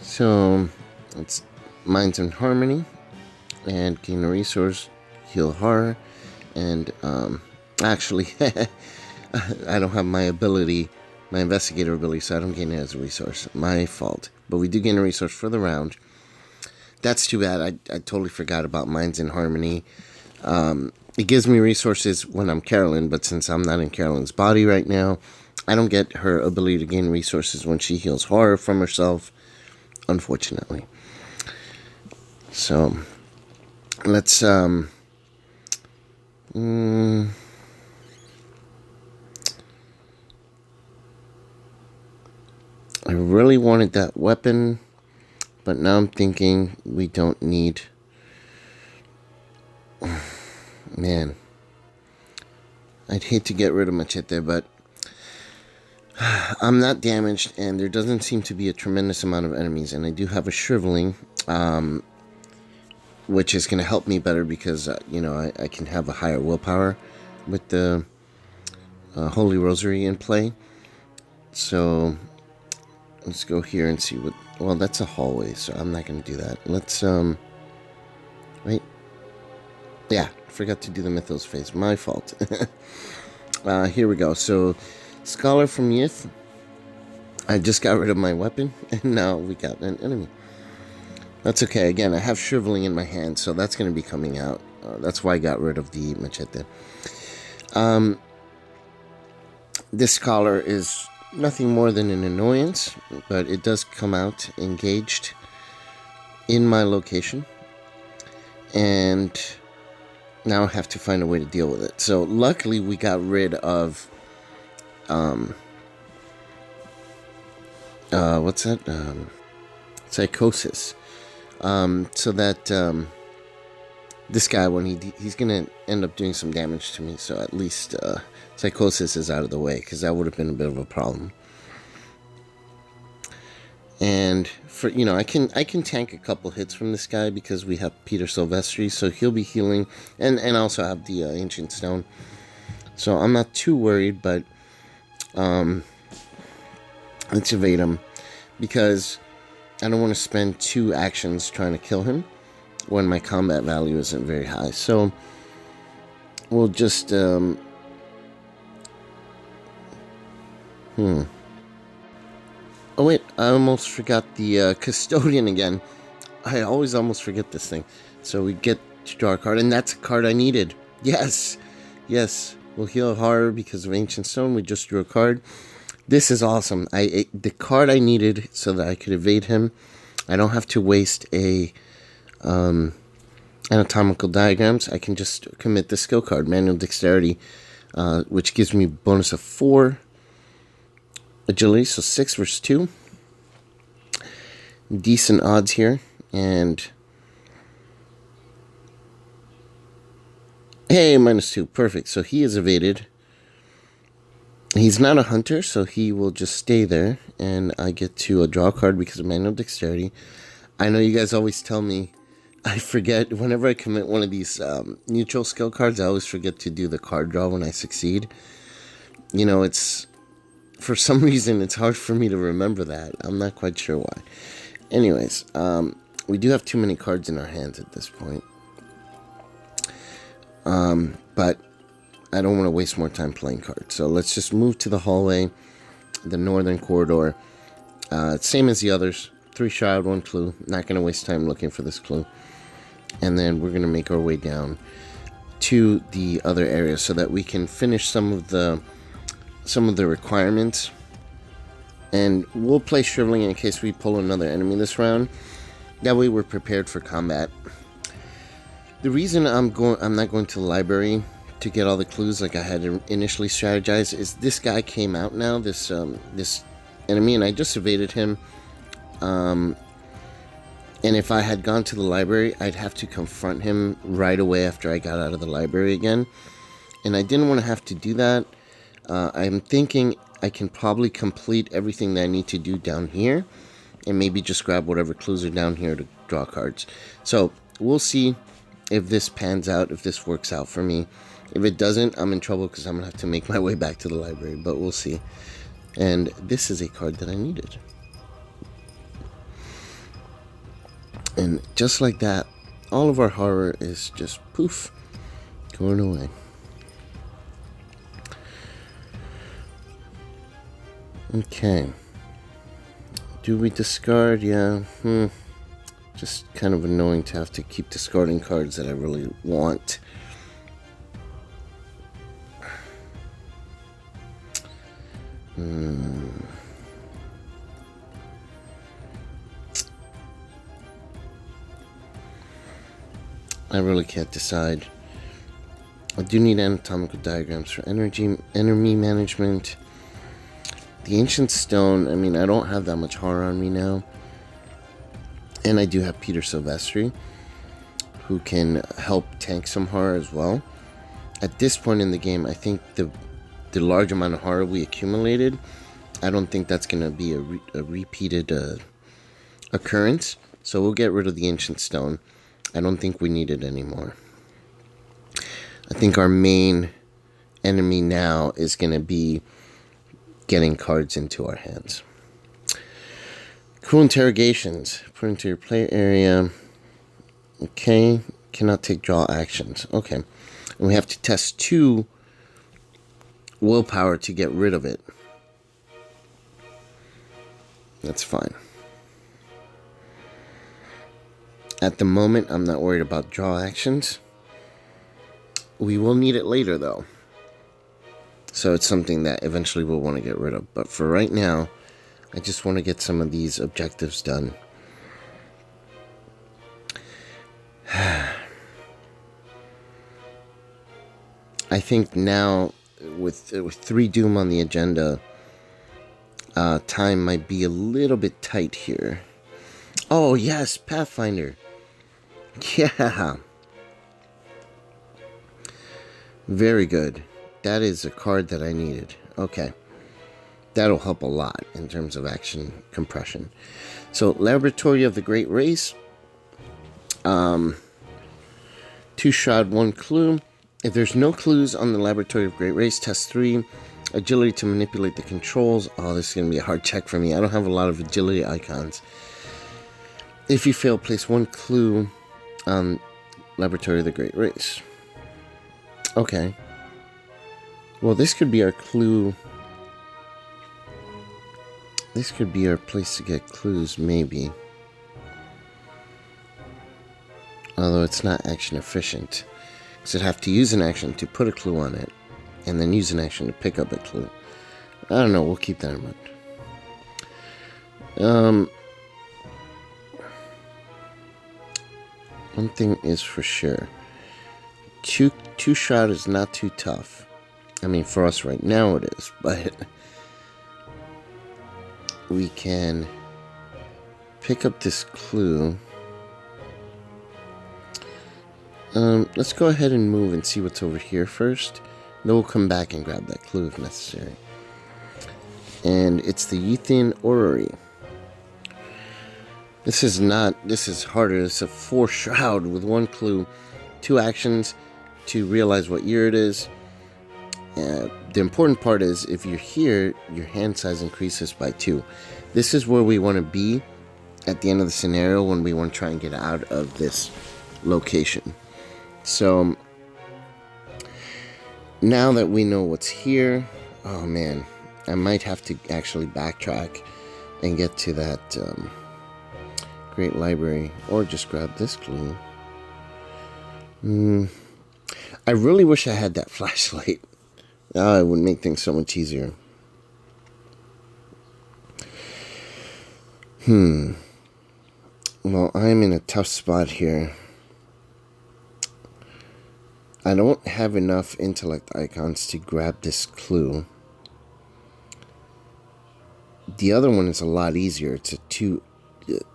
So, it's Minds in Harmony. And gain a resource, heal horror. And, actually, I don't have my investigator ability, so I don't gain it as a resource. My fault. But we do gain a resource for the round. That's too bad. I totally forgot about Minds in Harmony. It gives me resources when I'm Carolyn, but since I'm not in Carolyn's body right now, I don't get her ability to gain resources when she heals horror from herself, unfortunately. So, let's, I really wanted that weapon, but now I'm thinking we don't need... Man, I'd hate to get rid of Machete, but I'm not damaged, and there doesn't seem to be a tremendous amount of enemies, and I do have a shriveling, which is going to help me better because, I can have a higher willpower with the Holy Rosary in play. So, let's go here and see what... Well, that's a hallway, so I'm not going to do that. Let's, wait. Yeah, forgot to do the Mythos phase. My fault. Here we go. So, Scholar from Youth. I just got rid of my weapon, and now we got an enemy. That's okay. Again, I have shriveling in my hand, so that's going to be coming out. That's why I got rid of the Machete. This Scholar is nothing more than an annoyance, but it does come out engaged in my location. And now I have to find a way to deal with it. So luckily we got rid of what's that? Psychosis. So that this guy, when he's gonna end up doing some damage to me, so at least Psychosis is out of the way, because that would have been a bit of a problem. And for I can tank a couple hits from this guy because we have Peter Silvestri, so he'll be healing, and also have the Ancient Stone, so I'm not too worried. But let's evade him, because I don't want to spend 2 actions trying to kill him when my combat value isn't very high. So we'll just Oh wait, I almost forgot the Custodian again. I always almost forget this thing. So we get to draw a card, and that's a card I needed. Yes, we'll heal horror because of Ancient Stone. We just drew a card. This is awesome. The card I needed so that I could evade him. I don't have to waste a anatomical diagrams. I can just commit the skill card, Manual Dexterity, which gives me bonus of 4 agility, so 6 versus 2. Decent odds here, and hey, -2, perfect. So he is evaded. He's not a hunter, so he will just stay there, and I get to draw a card because of Manual Dexterity. I know you guys always tell me I forget. Whenever I commit one of these neutral skill cards, I always forget to do the card draw when I succeed. It's... For some reason, it's hard for me to remember that. I'm not quite sure why. Anyways, we do have too many cards in our hands at this point. But I don't want to waste more time playing cards. So let's just move to the hallway, the northern corridor. Same as the others. 3 shroud, 1 clue. Not going to waste time looking for this clue. And then we're going to make our way down to the other area so that we can finish some of the requirements, and we'll play Shriveling in case we pull another enemy this round. That way we're prepared for combat. The reason I'm not going to the library to get all the clues like I had initially strategized is this guy came out now, this enemy, and I just evaded him. And if I had gone to the library, I'd have to confront him right away after I got out of the library again, and I didn't want to have to do that. I'm thinking I can probably complete everything that I need to do down here, and maybe just grab whatever clues are down here to draw cards. So we'll see if this pans out, if this works out for me. If it doesn't, I'm in trouble because I'm going to have to make my way back to the library, but we'll see. And this is a card that I needed. And just like that, all of our horror is just poof, going away. Okay. Do we discard? Yeah. Just kind of annoying to have to keep discarding cards that I really want. I really can't decide. I do need anatomical diagrams for enemy management. The Ancient Stone, I mean, I don't have that much horror on me now. And I do have Peter Silvestri, who can help tank some horror as well. At this point in the game, I think the large amount of horror we accumulated, I don't think that's going to be a repeated occurrence. So we'll get rid of the Ancient Stone. I don't think we need it anymore. I think our main enemy now is going to be getting cards into our hands. Cool interrogations. Put into your play area. Okay. Cannot take draw actions. Okay. And we have to test 2 willpower to get rid of it. That's fine. At the moment, I'm not worried about draw actions. We will need it later, though. So it's something that eventually we'll want to get rid of. But for right now, I just want to get some of these objectives done. I think now, with 3 Doom on the agenda, time might be a little bit tight here. Oh, yes, Pathfinder. Yeah. Very good. That is a card that I needed. Okay. That'll help a lot in terms of action compression. So, Laboratory of the Great Race. 2 shot, 1 clue. If there's no clues on the Laboratory of Great Race, test 3. Agility to manipulate the controls. Oh, this is going to be a hard check for me. I don't have a lot of agility icons. If you fail, place 1 clue on Laboratory of the Great Race. Okay. Well, this could be our clue. This could be our place to get clues, maybe. Although it's not action efficient. Because I'd have to use an action to put a clue on it. And then use an action to pick up a clue. I don't know, we'll keep that in mind. One thing is for sure. Two shot is not too tough. I mean, for us right now it is, but we can pick up this clue. Let's go ahead and move and see what's over here first. Then we'll come back and grab that clue if necessary. And it's the Euthian Orrery. This is harder. It's a 4 shroud with 1 clue, 2 actions to realize what year it is. The important part is if you're here, your hand size increases by 2. This is where we want to be at the end of the scenario when we want to try and get out of this location. So now that we know what's here, oh man, I might have to actually backtrack and get to that great library, or just grab this clue. I really wish I had that flashlight. It would make things so much easier. Well, I'm in a tough spot here. I don't have enough intellect icons to grab this clue. The other one is a lot easier. It's a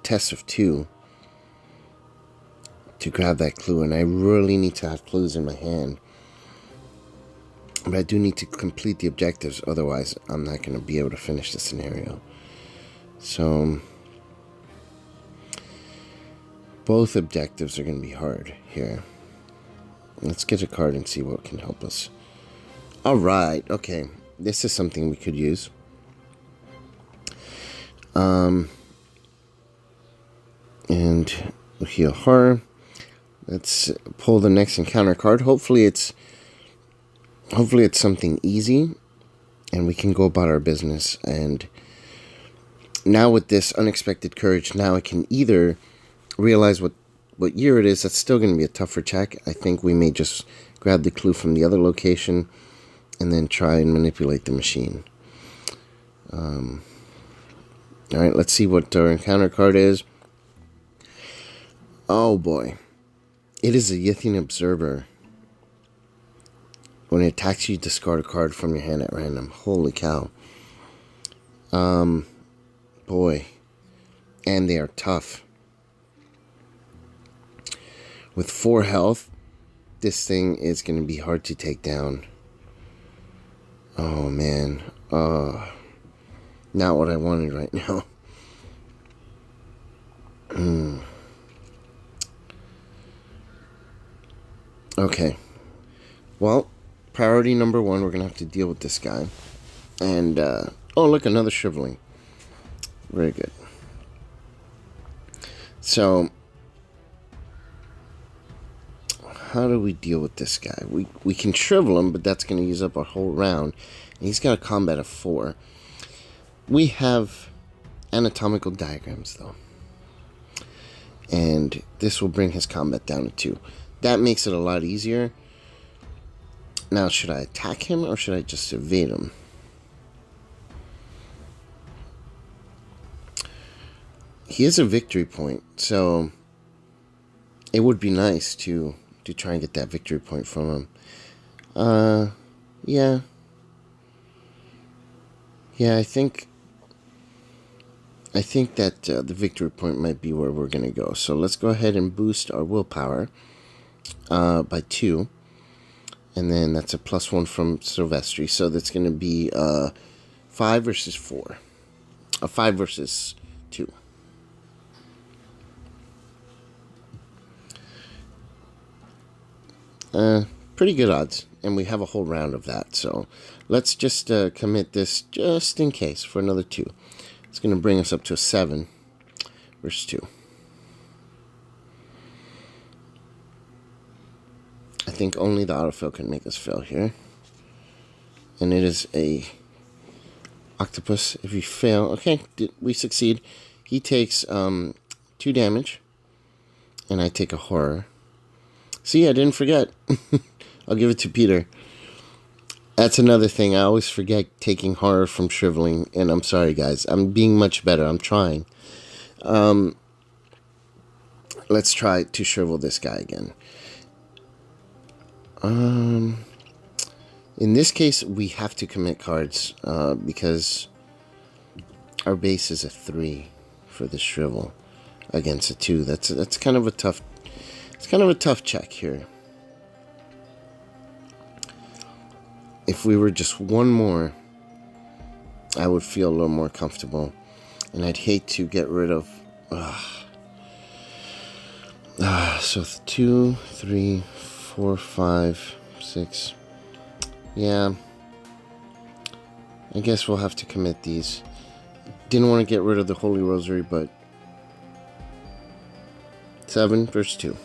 test of 2 to grab that clue, and I really need to have clues in my hand. But I do need to complete the objectives, otherwise I'm not going to be able to finish the scenario. So both objectives are going to be hard here. Let's get a card and see what can help us. Alright, okay. This is something we could use. And we'll heal horror. Let's pull the next encounter card. Hopefully it's something easy and we can go about our business. And now with this unexpected courage, now I can either realize what year it is. That's still going to be a tougher check. I think we may just grab the clue from the other location and then try and manipulate the machine. Alright, let's see what our encounter card is. Oh boy. It is a Yithian Observer. When it attacks you, discard a card from your hand at random. Holy cow. Boy. And they are tough. With 4 health, this thing is going to be hard to take down. Oh, man. Not what I wanted right now. Okay. Well, priority number 1, we're going to have to deal with this guy. And, oh, look, another shriveling. Very good. So, how do we deal with this guy? We can shrivel him, but that's going to use up our whole round. And he's got a combat of 4. We have anatomical diagrams, though. And this will bring his combat down to 2. That makes it a lot easier. Now, should I attack him or should I just evade him? He is a victory point, so it would be nice to try and get that victory point from him. Yeah. Yeah, I think that the victory point might be where we're going to go. So let's go ahead and boost our willpower by 2. And then that's a +1 from Silvestri. So that's going to be 5 versus 4. 5 versus 2. Pretty good odds. And we have a whole round of that. So let's just commit this just in case for another 2. It's going to bring us up to a 7 versus 2. I think only the autofill can make us fail here. And it is a octopus. If you fail, okay, we succeed. He takes 2 damage. And I take a horror. See, I didn't forget. I'll give it to Peter. That's another thing. I always forget taking horror from shriveling. And I'm sorry, guys. I'm being much better. I'm trying. Let's try to shrivel this guy again. In this case, we have to commit cards. Because our base is a 3 for the shrivel against a 2. That's kind of a tough... It's kind of a tough check here. If we were just 1 more, I would feel a little more comfortable. And I'd hate to get rid of... so 2, 3, 4, 5, 6. Yeah. I guess we'll have to commit these. Didn't want to get rid of the Holy Rosary, but... 7 versus 2.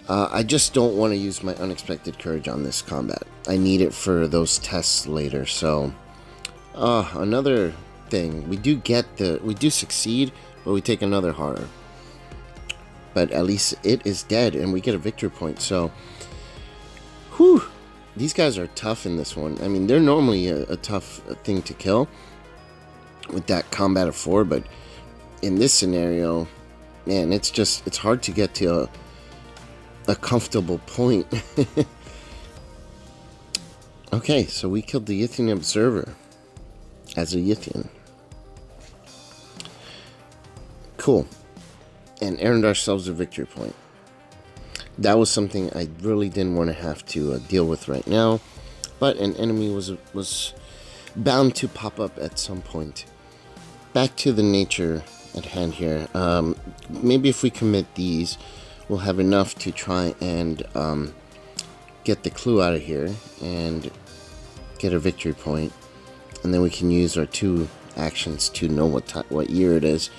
I just don't want to use my Unexpected Courage on this combat. I need it for those tests later, so... another thing. We do succeed, but we take another horror. But at least it is dead, and we get a victory point, so... Whew! These guys are tough in this one. I mean, they're normally a tough thing to kill with that combat of 4, but in this scenario, man, it's hard to get to a comfortable point. Okay, so we killed the Yithian Observer as a Yithian. Cool. And earned ourselves a victory point. That was something I really didn't want to have to deal with right now, but an enemy was bound to pop up at some point. Back to the nature at hand here. Maybe if we commit these, we'll have enough to try and get the clue out of here and get a victory point, and then we can use our 2 actions to know what year it is.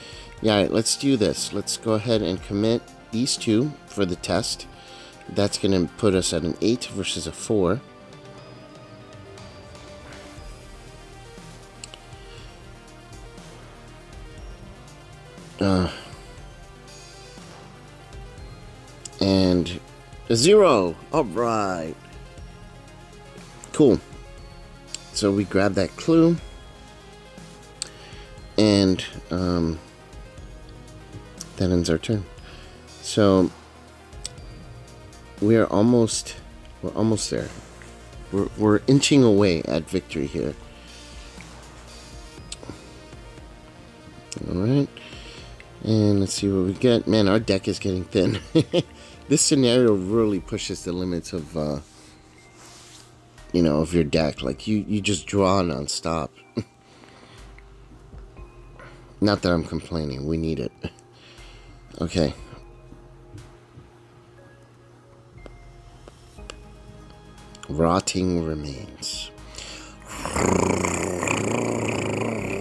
Yeah, all right, let's do this. Let's go ahead and commit these 2 for the test. That's going to put us at an 8 versus a 4. And a 0. All right. Cool. So we grab that clue. And that ends our turn. So we're almost there. We're inching away at victory here. And let's see what we get. Man, our deck is getting thin. This scenario really pushes the limits of, you know, of your deck. Like, you just draw non-stop. Not that I'm complaining. We need it. Okay. Rotting remains.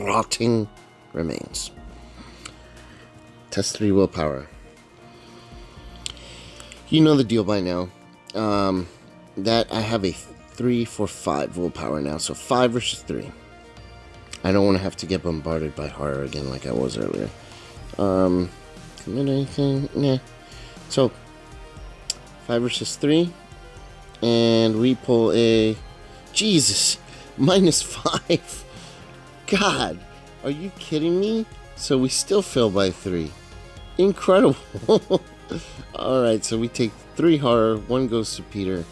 Rotting remains. Test 3 willpower. You know the deal by now. That I have a 3 for 5 willpower now. So 5 versus 3. I don't want to have to get bombarded by horror again like I was earlier. Commit anything? Nah. So 5 versus 3. And we pull a... Jesus! -5. God! Are you kidding me? So we still fail by 3. Incredible! Alright, so we take 3 horror, 1 goes to Peter,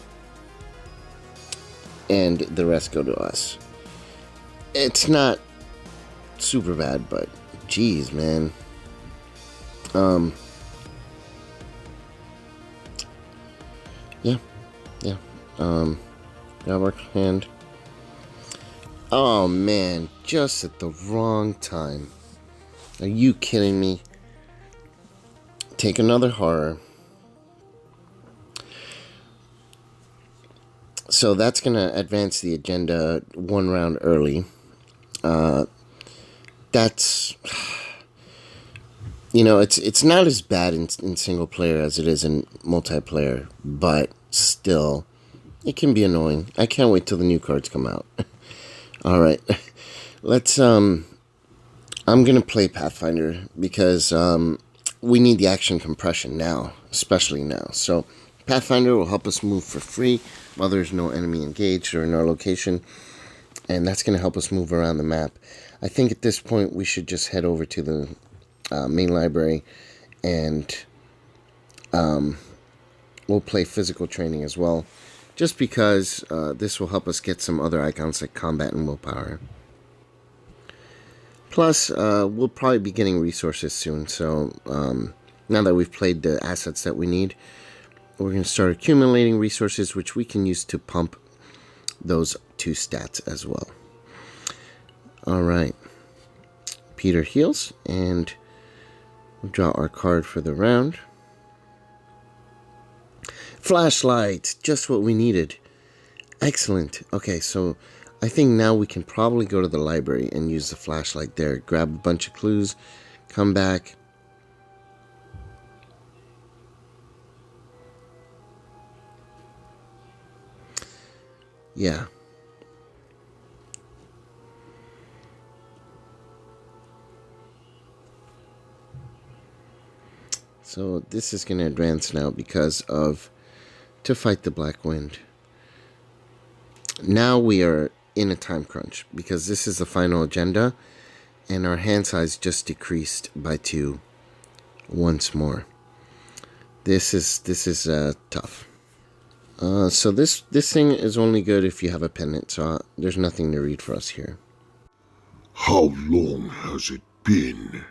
and the rest go to us. It's not super bad, but geez, man. Yeah. Grab our hand. Oh man, just at the wrong time. Are you kidding me? Take another horror. So that's gonna advance the agenda 1 round early. That's, you know, it's not as bad in single player as it is in multiplayer, but still, it can be annoying. I can't wait till the new cards come out. All right, let's. I'm gonna play Pathfinder because we need the action compression now, especially now. So Pathfinder will help us move for free while there's no enemy engaged or in our location, and that's gonna help us move around the map. I think at this point we should just head over to the main library, and we'll play physical training as well, just because this will help us get some other icons like combat and willpower. Plus, we'll probably be getting resources soon, so now that we've played the assets that we need, we're going to start accumulating resources, which we can use to pump those 2 stats as well. Alright, Peter heals, and we'll draw our card for the round. Flashlight, just what we needed. Excellent. Okay, so I think now we can probably go to the library and use the flashlight there. Grab a bunch of clues, come back. Yeah. So this is going to advance now because of to fight the Black Wind. Now we are in a time crunch because this is the final agenda, and our hand size just decreased by 2 once more. This is tough. So this thing is only good if you have a pendant, so there's nothing to read for us here. How long has it been?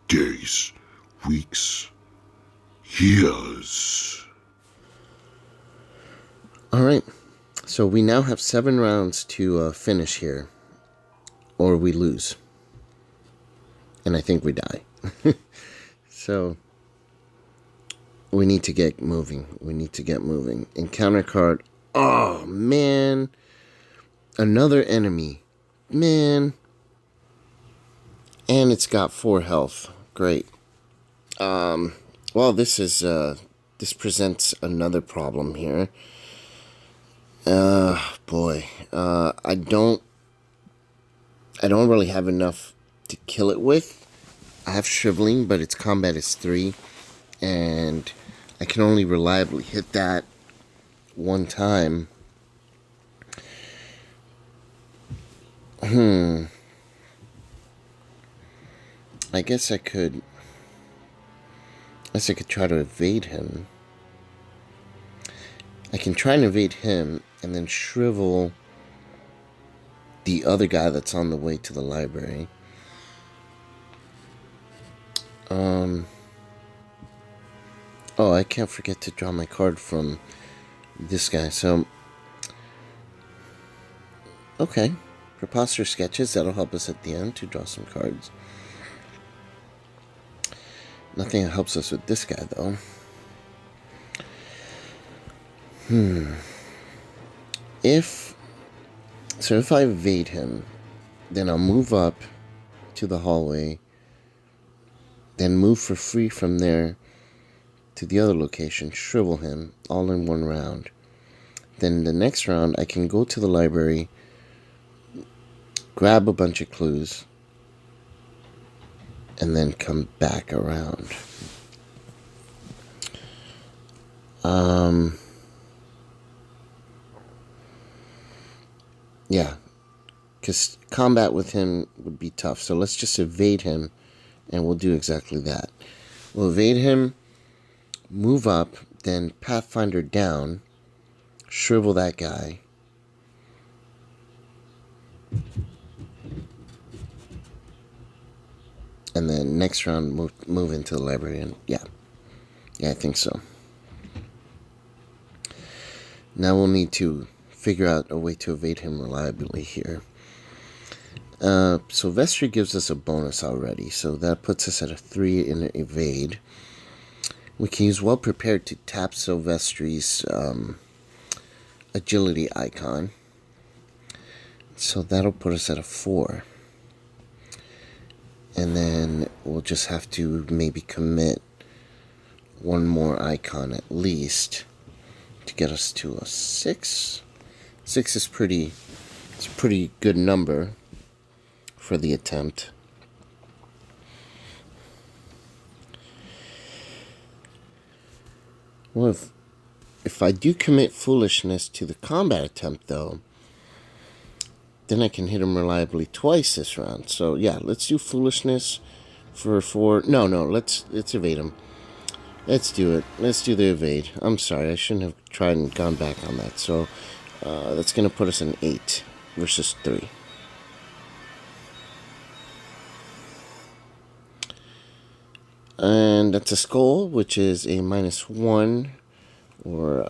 Days, weeks, years. Alright, so we now have 7 rounds to finish here, or we lose. And I think we die. So, we need to get moving. Encounter card. Oh, man. Another enemy. Man. And it's got 4 health. Great. Well, this presents another problem here. Boy. I don't really have enough to kill it with. I have shriveling, but its combat is 3, and I can only reliably hit that 1 time. I guess I could try to evade him. I can try and evade him and then shrivel the other guy that's on the way to the library. Oh, I can't forget to draw my card from this guy. So, okay. Preposterous sketches. That'll help us at the end to draw some cards. Nothing helps us with this guy, though. If I evade him, then I'll move up to the hallway, then move for free from there to the other location, shrivel him, all in one round. Then the next round, I can go to the library, grab a bunch of clues, and then come back around. Yeah, because combat with him would be tough. So let's just evade him, and we'll do exactly that. We'll evade him, move up, then Pathfinder down, shrivel that guy. And then next round, move into the library. And yeah, I think so. Now we'll need to figure out a way to evade him reliably here. So Vestry gives us a bonus already, so that puts us at a 3 in evade. We can use Well Prepared to tap Sylvestri's agility icon. So that'll put us at a 4. And then we'll just have to maybe commit one more icon at least to get us to a 6. 6 is it's a pretty good number for the attempt. Well, if I do commit foolishness to the combat attempt, though, then I can hit him reliably twice this round. So yeah, let's do foolishness for 4. No, let's evade him. Let's do it. Let's do the evade. I'm sorry, I shouldn't have tried and gone back on that. So that's going to put us in 8 versus 3. And that's a skull, which is a -1 or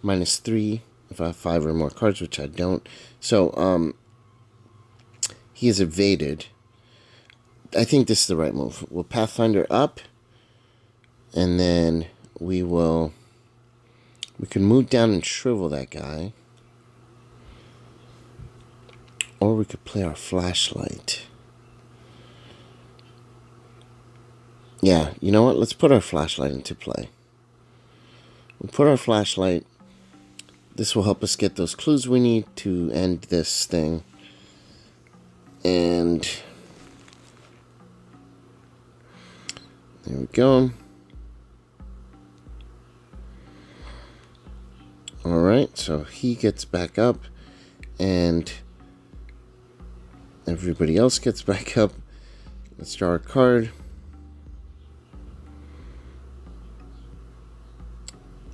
-3 if I have 5 or more cards, which I don't. So he is evaded. I think this is the right move. We'll Pathfinder up, and then we can move down and shrivel that guy, or we could play our flashlight. Yeah, you know what? Let's put our flashlight into play. We'll put our flashlight. This will help us get those clues we need to end this thing. And there we go. Alright, so he gets back up, and everybody else gets back up. Let's draw a card.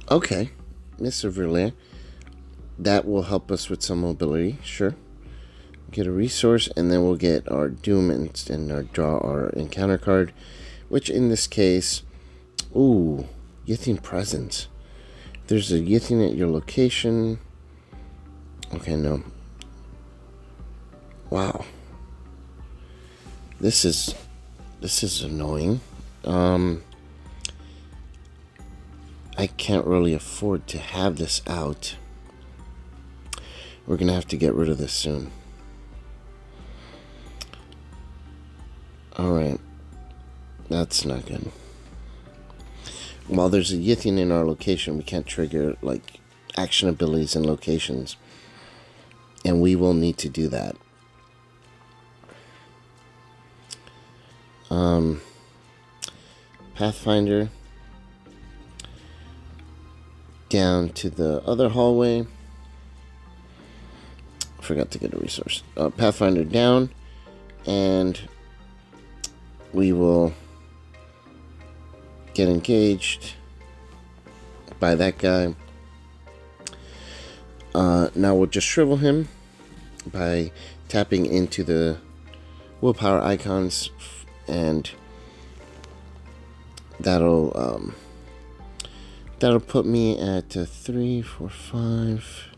Okay, Mr. Verlaine. That will help us with some mobility, sure. Get a resource, and then we'll get our Doom and our draw our encounter card, which in this case, ooh, Yithian Presence. There's a Yithian at your location. Okay, no. Wow. This is annoying. I can't really afford to have this out. We're gonna have to get rid of this soon. Alright. That's not good. While there's a Yithian in our location, we can't trigger, like, action abilities and locations. And we will need to do that. Pathfinder. Down to the other hallway. Forgot to get a resource. Pathfinder down, and we will get engaged by that guy. Now we'll just shrivel him by tapping into the willpower icons and that'll put me at 3, 4, 5,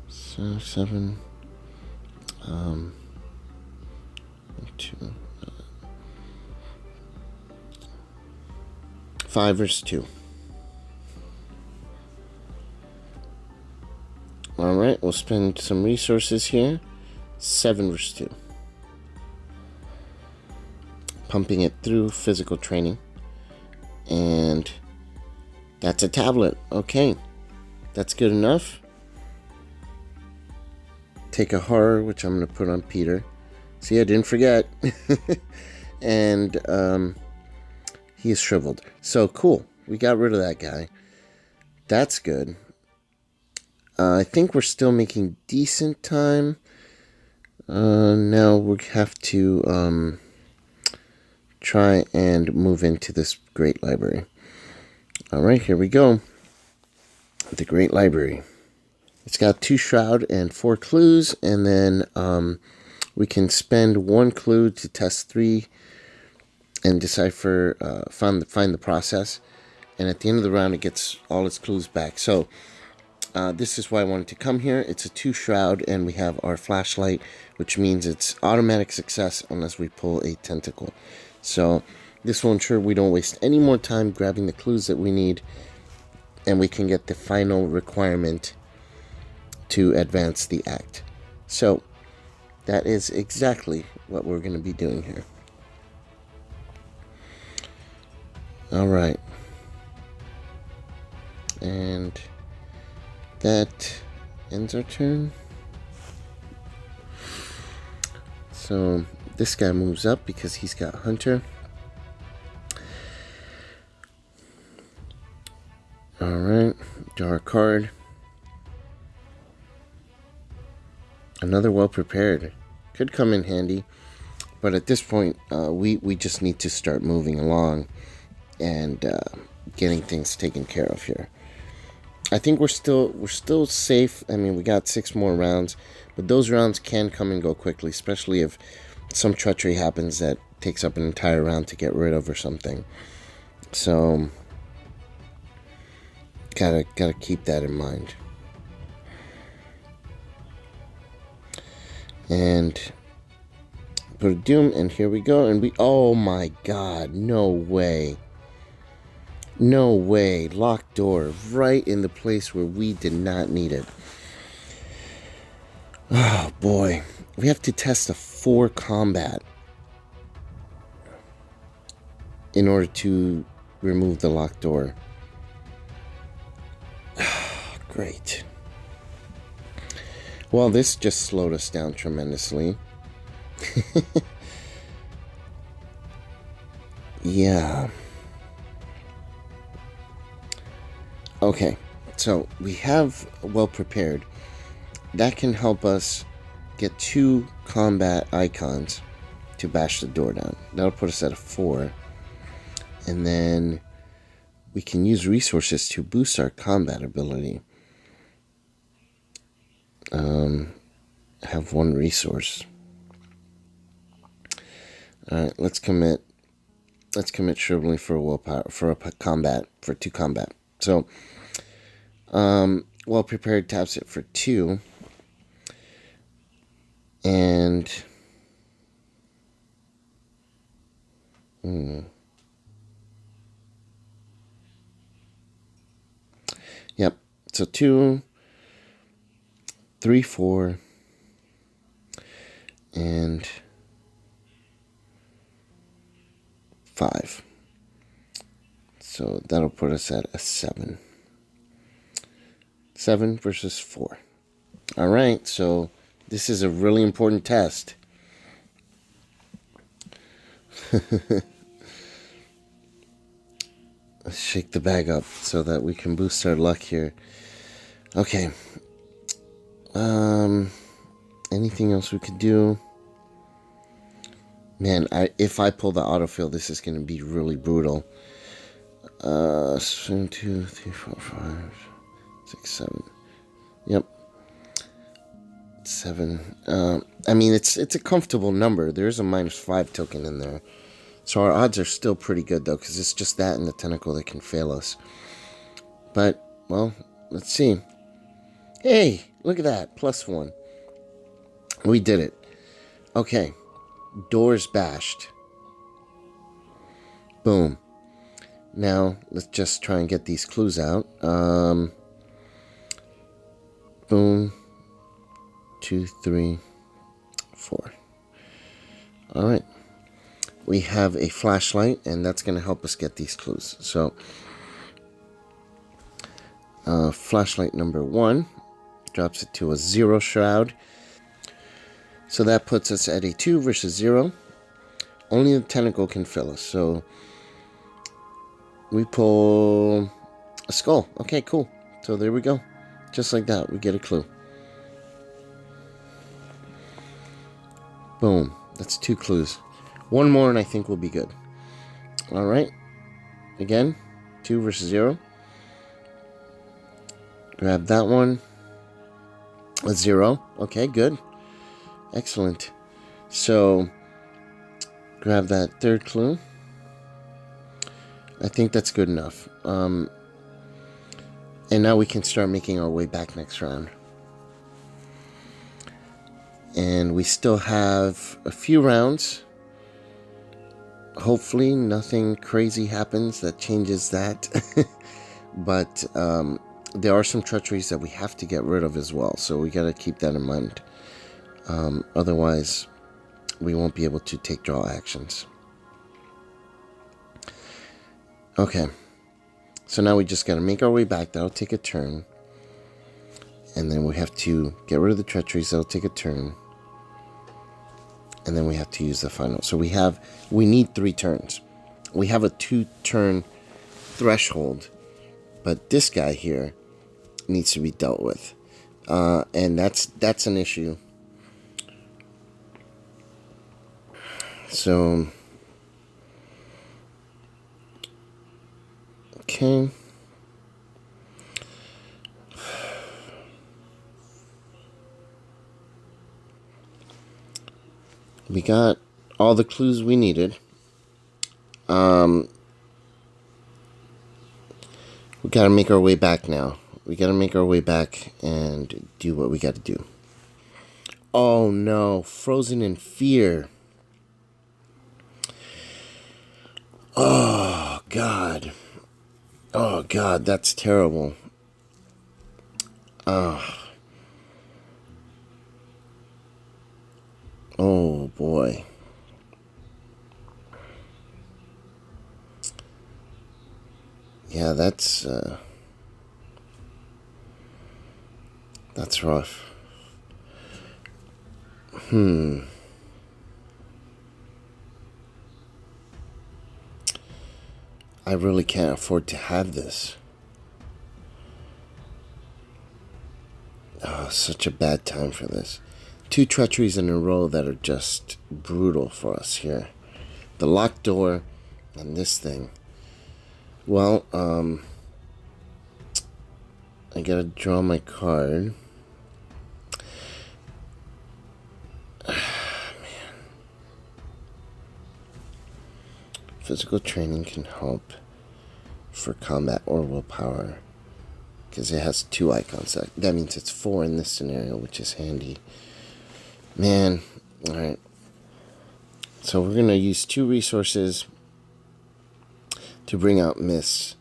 7, 2, 5 versus 2. Alright, we'll spend some resources here. 7 versus 2. Pumping it through physical training. And that's a tablet. Okay. That's good enough. Take a horror, which I'm going to put on Peter. See, I didn't forget. And he is shriveled. So, cool. We got rid of that guy. That's good. I think we're still making decent time. Now we have to try and move into this great library. Alright, here we go. The great library. It's got 2 shroud and 4 clues, and then we can spend 1 clue to test 3 and decipher, find the process. And at the end of the round, it gets all its clues back. So this is why I wanted to come here. It's a 2 shroud, and we have our flashlight, which means it's automatic success unless we pull a tentacle. So this will ensure we don't waste any more time grabbing the clues that we need, and we can get the final requirement to advance the act. So that is exactly what we're going to be doing here. Alright. And that ends our turn. So this guy moves up because he's got Hunter. Alright, draw a card. Another well prepared. Could come in handy. But at this point, we just need to start moving along and getting things taken care of here. I think we're still safe. I mean, we got 6 more rounds, but those rounds can come and go quickly, especially if some treachery happens that takes up an entire round to get rid of or something. So gotta keep that in mind. And put a doom, and here we go. And oh my god, no way. No way. Locked door right in the place where we did not need it. Oh boy. We have to test a 4 combat in order to remove the locked door. Great. Well, this just slowed us down tremendously. Yeah. Okay, so we have well prepared. That can help us get 2 combat icons to bash the door down. That'll put us at a 4. And then we can use resources to boost our combat ability. Have 1 resource. Alright, let's commit shriveling for a willpower, for a combat, for 2 combat. So, well prepared taps it for 2. And yep. So 2, 3, 4, and 5. So that'll put us at a 7. 7 versus 4. Alright, so this is a really important test. Let's shake the bag up so that we can boost our luck here. Okay. Anything else we could do? Man, if I pull the autofill, this is going to be really brutal. 1, 2, 3, 4, 5, 6, 7. Yep. 7. I mean, it's a comfortable number. There's a -5 token in there. So our odds are still pretty good, though, because it's just that and the tentacle that can fail us. But, well, let's see. Hey, look at that. +1. We did it. Okay. Doors bashed. Boom. Now, let's just try and get these clues out. Boom. 2, 3, 4. All right. We have a flashlight, and that's going to help us get these clues. So, flashlight number 1 drops it to a 0 shroud. So that puts us at a 2 versus 0. Only the tentacle can fill us. So we pull a skull. Okay, cool. So there we go. Just like that, we get a clue. Boom. That's 2 clues. One more and I think we'll be good. Alright. Again, 2 versus 0. Grab that one. A 0. Okay, good. Excellent. So, grab that 3rd clue. I think that's good enough. And now we can start making our way back next round. And we still have a few rounds. Hopefully nothing crazy happens that changes that. But there are some treacheries that we have to get rid of as well. So we got to keep that in mind. Otherwise, we won't be able to take draw actions. Okay. So now we just got to make our way back. That'll take a turn. And then we have to get rid of the treacheries. That'll take a turn. And then we have to use the final. So we need 3 turns. We have a 2-turn threshold. But this guy here needs to be dealt with. And that's an issue. So, okay. We got all the clues we needed. We gotta make our way back now. We gotta make our way back and do what we gotta do. Oh no, frozen in fear. Oh God. Oh God, that's terrible. Oh boy. Yeah, that's rough. I really can't afford to have this. Oh, such a bad time for this. 2 treacheries in a row that are just brutal for us here. The locked door and this thing. Well, I gotta draw my card. Man. Physical training can help for combat or willpower. Because it has 2 icons. That means it's 4 in this scenario, which is handy. Man, alright. So we're going to use 2 resources to bring out Miss.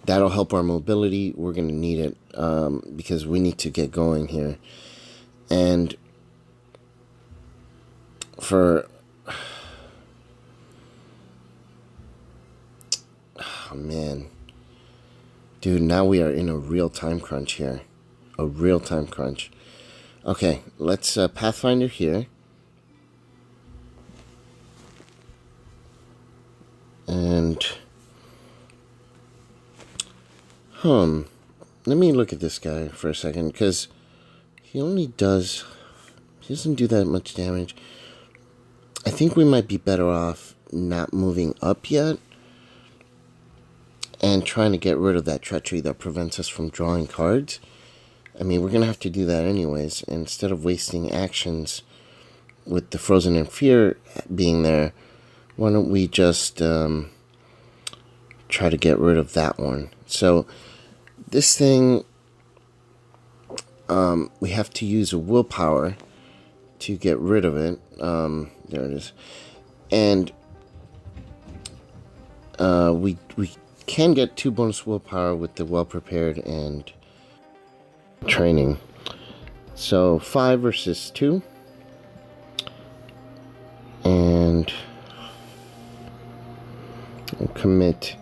That'll help our mobility. We're going to need it because we need to get going here. And for... Oh, man. Dude, now we are in a real time crunch here. A real time crunch. Okay, let's Pathfinder here. And... let me look at this guy for a second, because he doesn't do that much damage. I think we might be better off not moving up yet and trying to get rid of that treachery that prevents us from drawing cards. I mean, we're going to have to do that anyways. Instead of wasting actions with the Frozen in Fear being there, why don't we just try to get rid of that one. So this thing, we have to use a willpower to get rid of it. There it is. And we can get 2 bonus willpower with the well prepared and training. So 5 versus 2. And we'll commit.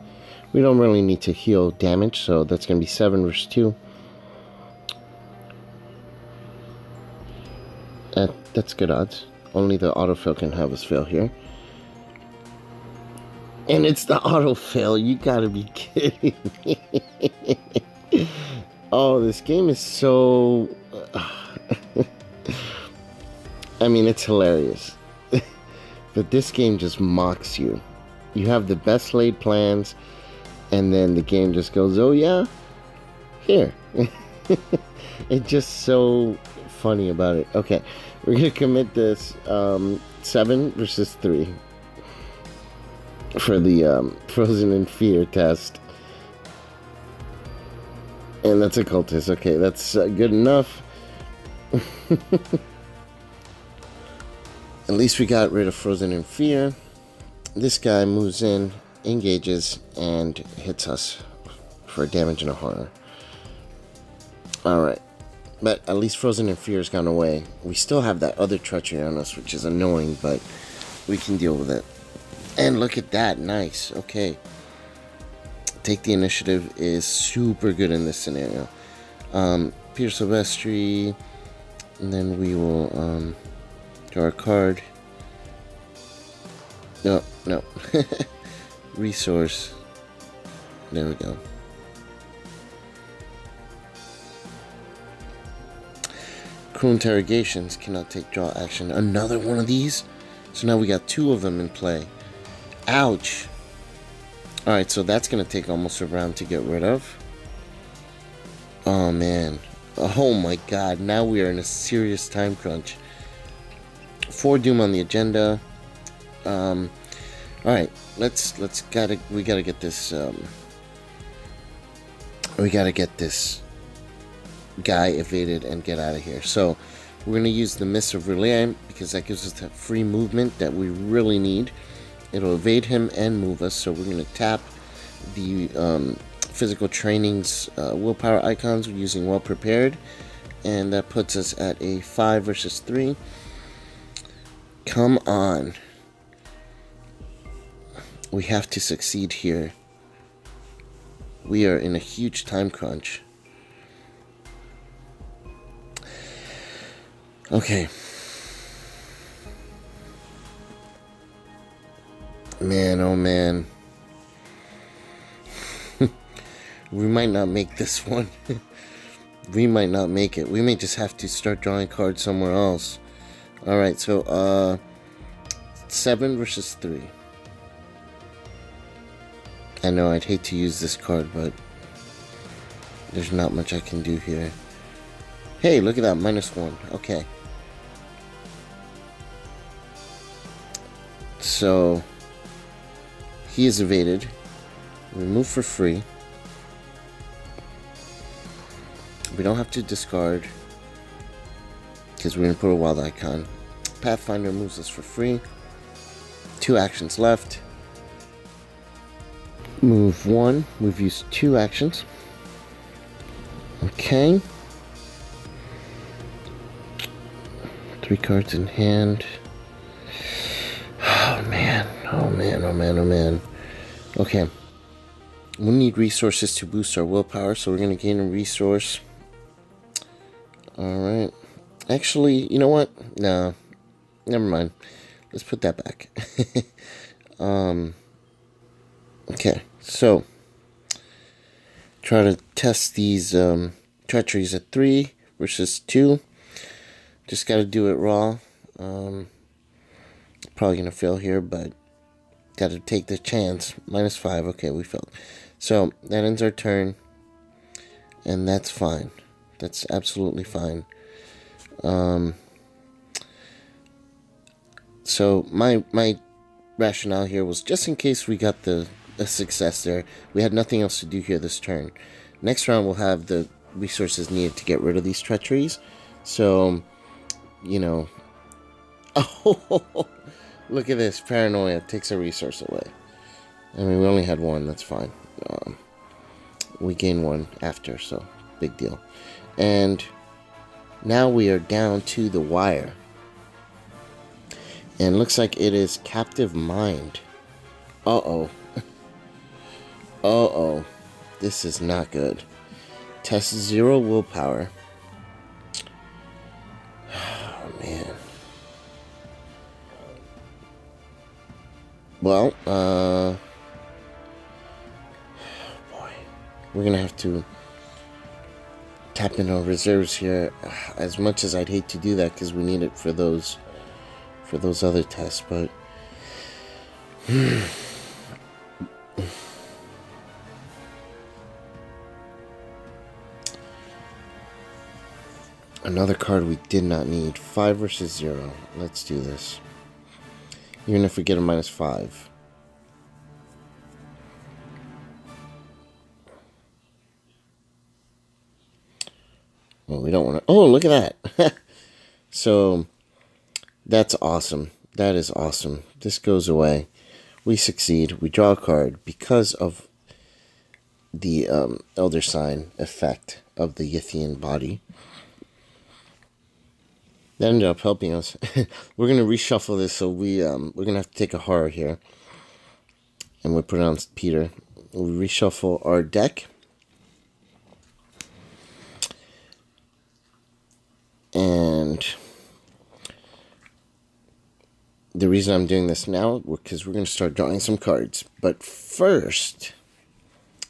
We don't really need to heal damage, so that's going to be 7 versus 2. That's good odds. Only the autofill can have us fail here. And it's the autofill. You gotta be kidding me. Oh, this game is so... I mean, it's hilarious. But this game just mocks you. You have the best laid plans, and then the game just goes, oh yeah? Here. It's just so funny about it. Okay, we're gonna commit this 7 versus 3 for the Frozen in Fear test. And that's a cultist. Okay, that's good enough. At least we got rid of Frozen in Fear. This guy moves in, engages, and hits us for damage and a horror. Alright. But at least Frozen in Fear has gone away. We still have that other treachery on us, which is annoying, but we can deal with it. And look at that. Nice. Okay. Take the Initiative is super good in this scenario. Peter Silvestri. And then we will draw a card. No. Resource. There we go. Cruel Interrogations cannot take draw action. Another one of these? So now we got 2 of them in play. Ouch. Alright, so that's going to take almost a round to get rid of. Oh, man. Oh, my God. Now we are in a serious time crunch. 4 Doom on the agenda. Alright, we gotta get this, we gotta get this guy evaded and get out of here. So, we're gonna use the Mist of Relay, because that gives us that free movement that we really need. It'll evade him and move us, so we're gonna tap the, physical training's, willpower icons using Well Prepared, and that puts us at a 5 versus 3. Come on. We have to succeed here. We are in a huge time crunch. Okay. Man, oh man. We might not make this one. We might not make it. We may just have to start drawing cards somewhere else. Alright, so, 7 versus 3. I know I'd hate to use this card, but there's not much I can do here. Hey, look at that, -1. Okay. So, he is evaded. We move for free. We don't have to discard, because we're going to put a wild icon. Pathfinder moves us for free. 2 actions left. Move 1. We've used 2 actions. Okay. 3 cards in hand. Oh man. Oh man. Oh man. Oh man. Okay. We need resources to boost our willpower, so we're going to gain a resource. Alright. Actually, you know what? No. Never mind. Let's put that back. Okay, so try to test these treacheries at 3 versus 2. Just gotta do it raw. Probably gonna fail here, but gotta take the chance. -5. Okay, we failed. So that ends our turn, and that's fine. That's absolutely fine. So my rationale here was just in case we got a success there. We had nothing else to do here this turn. Next round we'll have the resources needed to get rid of these treacheries. So, you know... Oh, look at this. Paranoia takes a resource away. I mean, we only had one. That's fine. We gain one after, so big deal. And now we are down to the wire. And looks like it is Captive Mind. Uh-oh. Uh-oh. This is not good. Test 0 willpower. Oh, man. Well, boy. We're going to have to tap in our reserves here. As much as I'd hate to do that because we need it for those other tests, but... Another card we did not need. 5 versus 0. Let's do this. Even if we get a -5. Well, we don't want to... Oh, look at that. So, that's awesome. That is awesome. This goes away. We succeed. We draw a card because of the Elder Sign effect of the Yithian body. That ended up helping us. We're going to reshuffle this, so we're going to have to take a horror here. And we'll put it on Peter. We'll reshuffle our deck. And the reason I'm doing this now is because we're going to start drawing some cards. But first,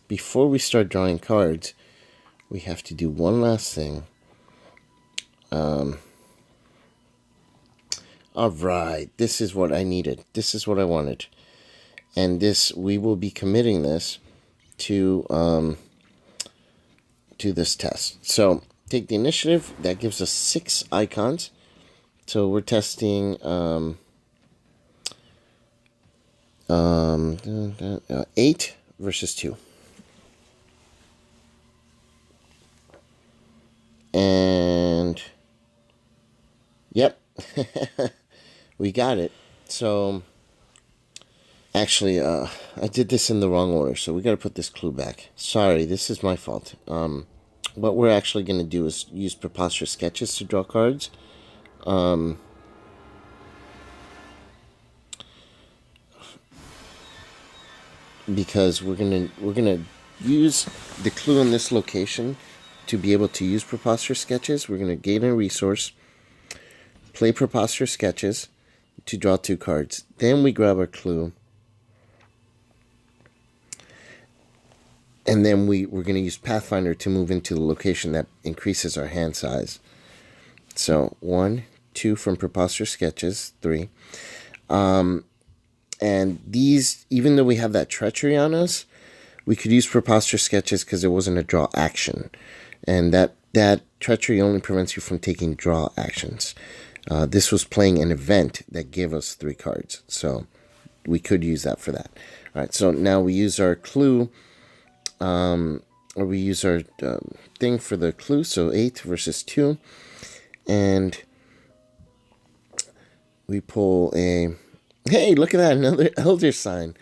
before we start drawing cards, we have to do one last thing. Alright, this is what I needed. This is what I wanted. And this, we will be committing this to this test. So, take the initiative. That gives us 6 icons. So, we're testing 8 versus 2. And, yep. We got it. So, actually, I did this in the wrong order, so we got to put this clue back. Sorry, this is my fault. What we're actually going to do is use preposterous sketches to draw cards. Because we're gonna use the clue in this location to be able to use preposterous sketches. We're gonna gain a resource, play preposterous sketches to draw 2 cards. Then we grab our clue. And then we're going to use Pathfinder to move into the location that increases our hand size. So, 1, 2 from preposterous sketches, 3. And these, even though we have that treachery on us, we could use preposterous sketches because it wasn't a draw action. And that treachery only prevents you from taking draw actions. This was playing an event that gave us 3 cards. So we could use that for that. All right, so now we use our clue, or we use our thing for the clue. So 8 versus 2. And we pull a... Hey, look at that, another Elder Sign.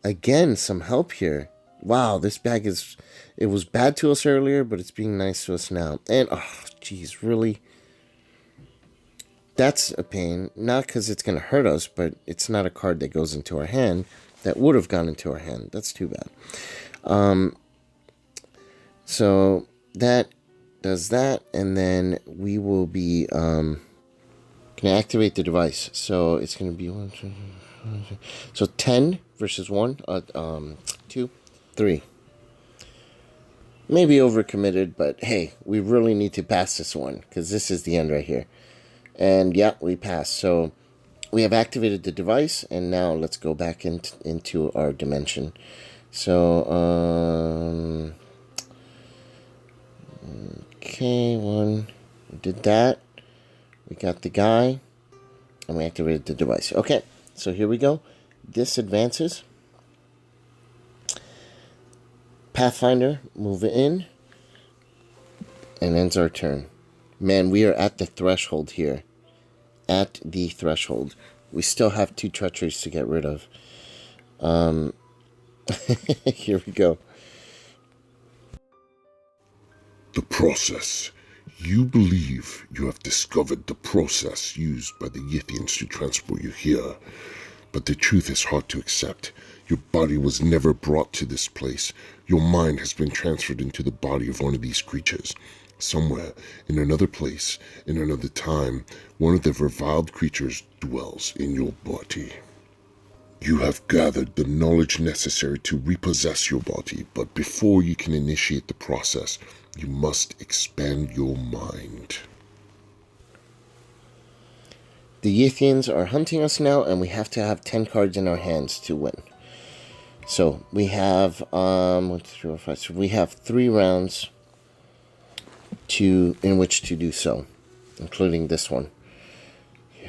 Again, some help here. Wow, this bag is... It was bad to us earlier, but it's being nice to us now. And, oh, geez, really? That's a pain. Not because it's going to hurt us, but it's not a card that goes into our hand that would have gone into our hand. That's too bad. So that does that, and then we will be going to activate the device. So it's going to be 1, 2, 3, so 10 versus 1, 2, 3. Maybe overcommitted, but hey, we really need to pass this one because this is the end right here. And yeah, we passed. So we have activated the device, and now let's go back into our dimension. So, okay, 1, we did that. We got the guy, and we activated the device. Okay, so here we go. this advances. Pathfinder, move it in, and ends our turn. Man, we are at the threshold here. At the threshold. We still have 2 treacheries to get rid of. Here we go. The process. You believe you have discovered the process used by the Yithians to transport you here. But the truth is hard to accept. Your body was never brought to this place. Your mind has been transferred into the body of one of these creatures. Somewhere, in another place, in another time, one of the reviled creatures dwells in your body. You have gathered the knowledge necessary to repossess your body, but before you can initiate the process, you must expand your mind. The Yithians are hunting us now, and we have to have 10 cards in our hands to win. So we have 1, 2, 3, 4, 5. So we have 3 rounds in which to do so, including this one.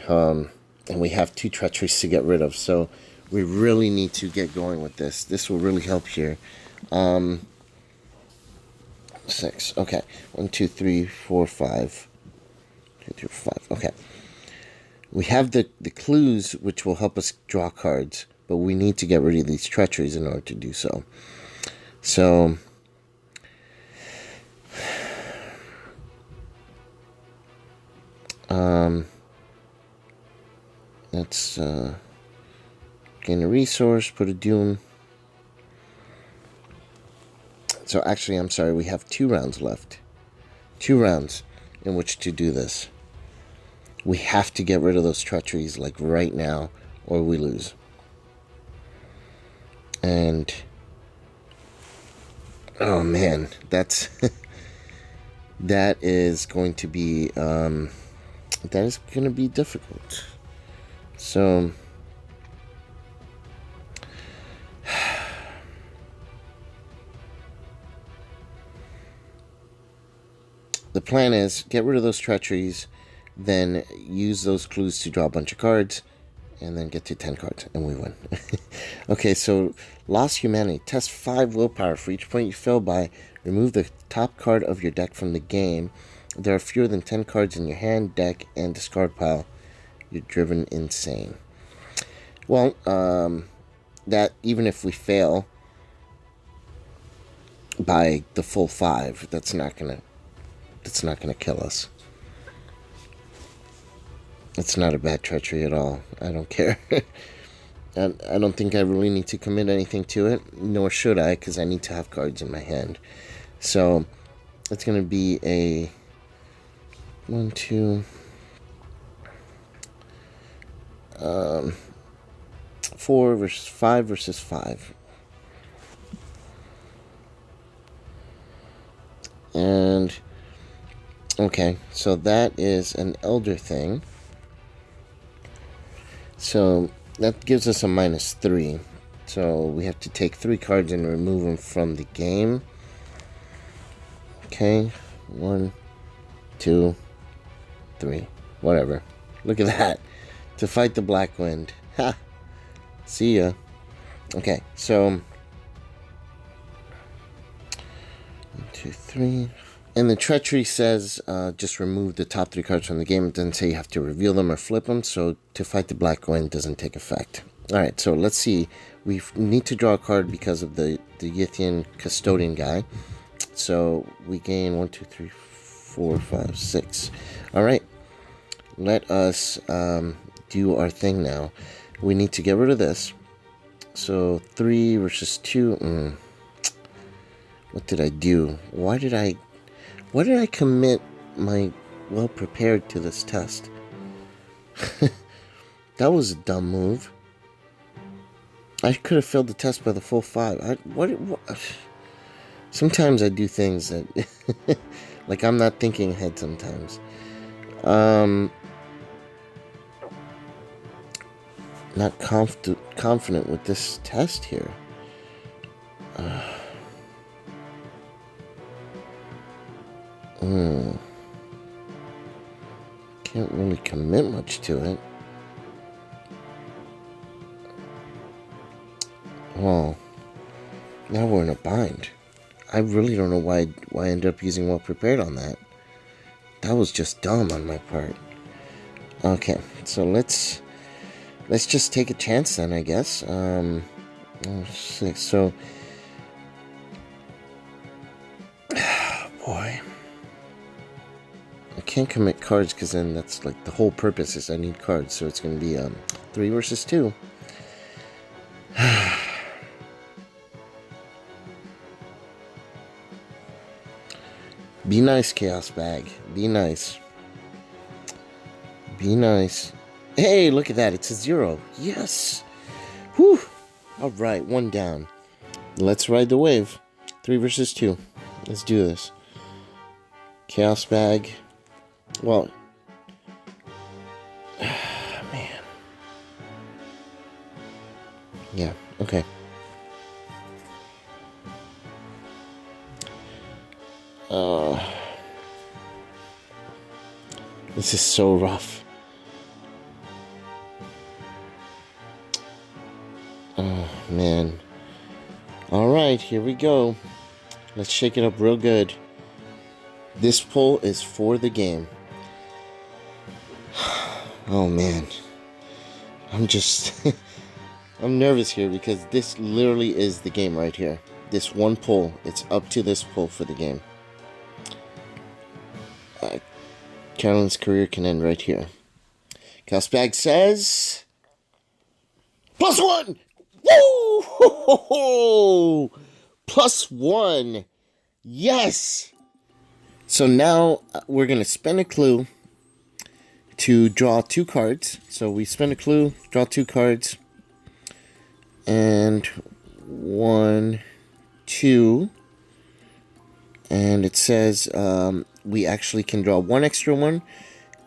And we have 2 treacheries to get rid of, so we really need to get going with this. This will really help here. 6. Okay. 1, 2, 3, 4, 5. 2, 3, 4, 5. Okay. We have the clues which will help us draw cards, but we need to get rid of these treacheries in order to do so. So let's gain a resource, put a doom. So actually, I'm sorry, we have 2 rounds left. 2 rounds in which to do this. We have to get rid of those treacheries like right now, or we lose. And oh man, that's that is going to be difficult. So the plan is get rid of those treacheries, then use those clues to draw a bunch of cards, and then get to 10 cards, and we win. Okay, so Lost Humanity. Test 5 willpower. For each point you fail by, remove the top card of your deck from the game. There are fewer than 10 cards in your hand, deck, and discard pile. You're driven insane. Well, that even if we fail by the full 5, that's not gonna kill us. It's not a bad treachery at all. I don't care. I don't think I really need to commit anything to it, nor should I, because I need to have cards in my hand. So it's going to be a 1, 2, 4 versus 5 versus 5. And okay, so that is an elder thing. So that gives us a -3. So we have to take 3 cards and remove them from the game. Okay, 1, 2, 3, whatever. Look at that. To fight the Black Wind. Ha! See ya. Okay, so 1, 2, 3. And the treachery says just remove the top 3 cards from the game. It doesn't say you have to reveal them or flip them. So to fight the Black Wind doesn't take effect. Alright, so let's see. We need to draw a card because of the Yithian custodian guy. So we gain 1, 2, 3, 4, 5, 6. Alright. Let us do our thing now. We need to get rid of this. So 3 versus 2. What did I do? Why did I commit my well-prepared to this test? That was a dumb move. I could have failed the test by the full 5. What? Sometimes I do things that like I'm not thinking ahead sometimes. Not confident with this test here. Can't really commit much to it. Well, now we're in a bind. I really don't know why I ended up using Well Prepared on that. That was just dumb on my part. Okay, so let's just take a chance then, I guess. So, boy, I can't commit cards because then that's like the whole purpose is I need cards. So it's going to be 3 versus 2. Be nice, Chaos Bag. Be nice. Be nice. Hey, look at that. It's a 0. Yes. Whew. All right, 1 down. Let's ride the wave. 3 versus 2. Let's do this. Chaos Bag. Well. Man. Yeah, okay. This is so rough. Oh, man. Alright, here we go. Let's shake it up real good. This pull is for the game. Oh, man. I'm just... I'm nervous here because this literally is the game right here. This one pull. It's up to this pull for the game. Carolyn's career can end right here. Chaos Bag says... +1! Woo! Ho, ho, ho! +1! Yes! So now we're going to spend a clue to draw 2 cards. So we spend a clue, draw 2 cards. And 1, 2. And it says... we actually can draw 1 extra one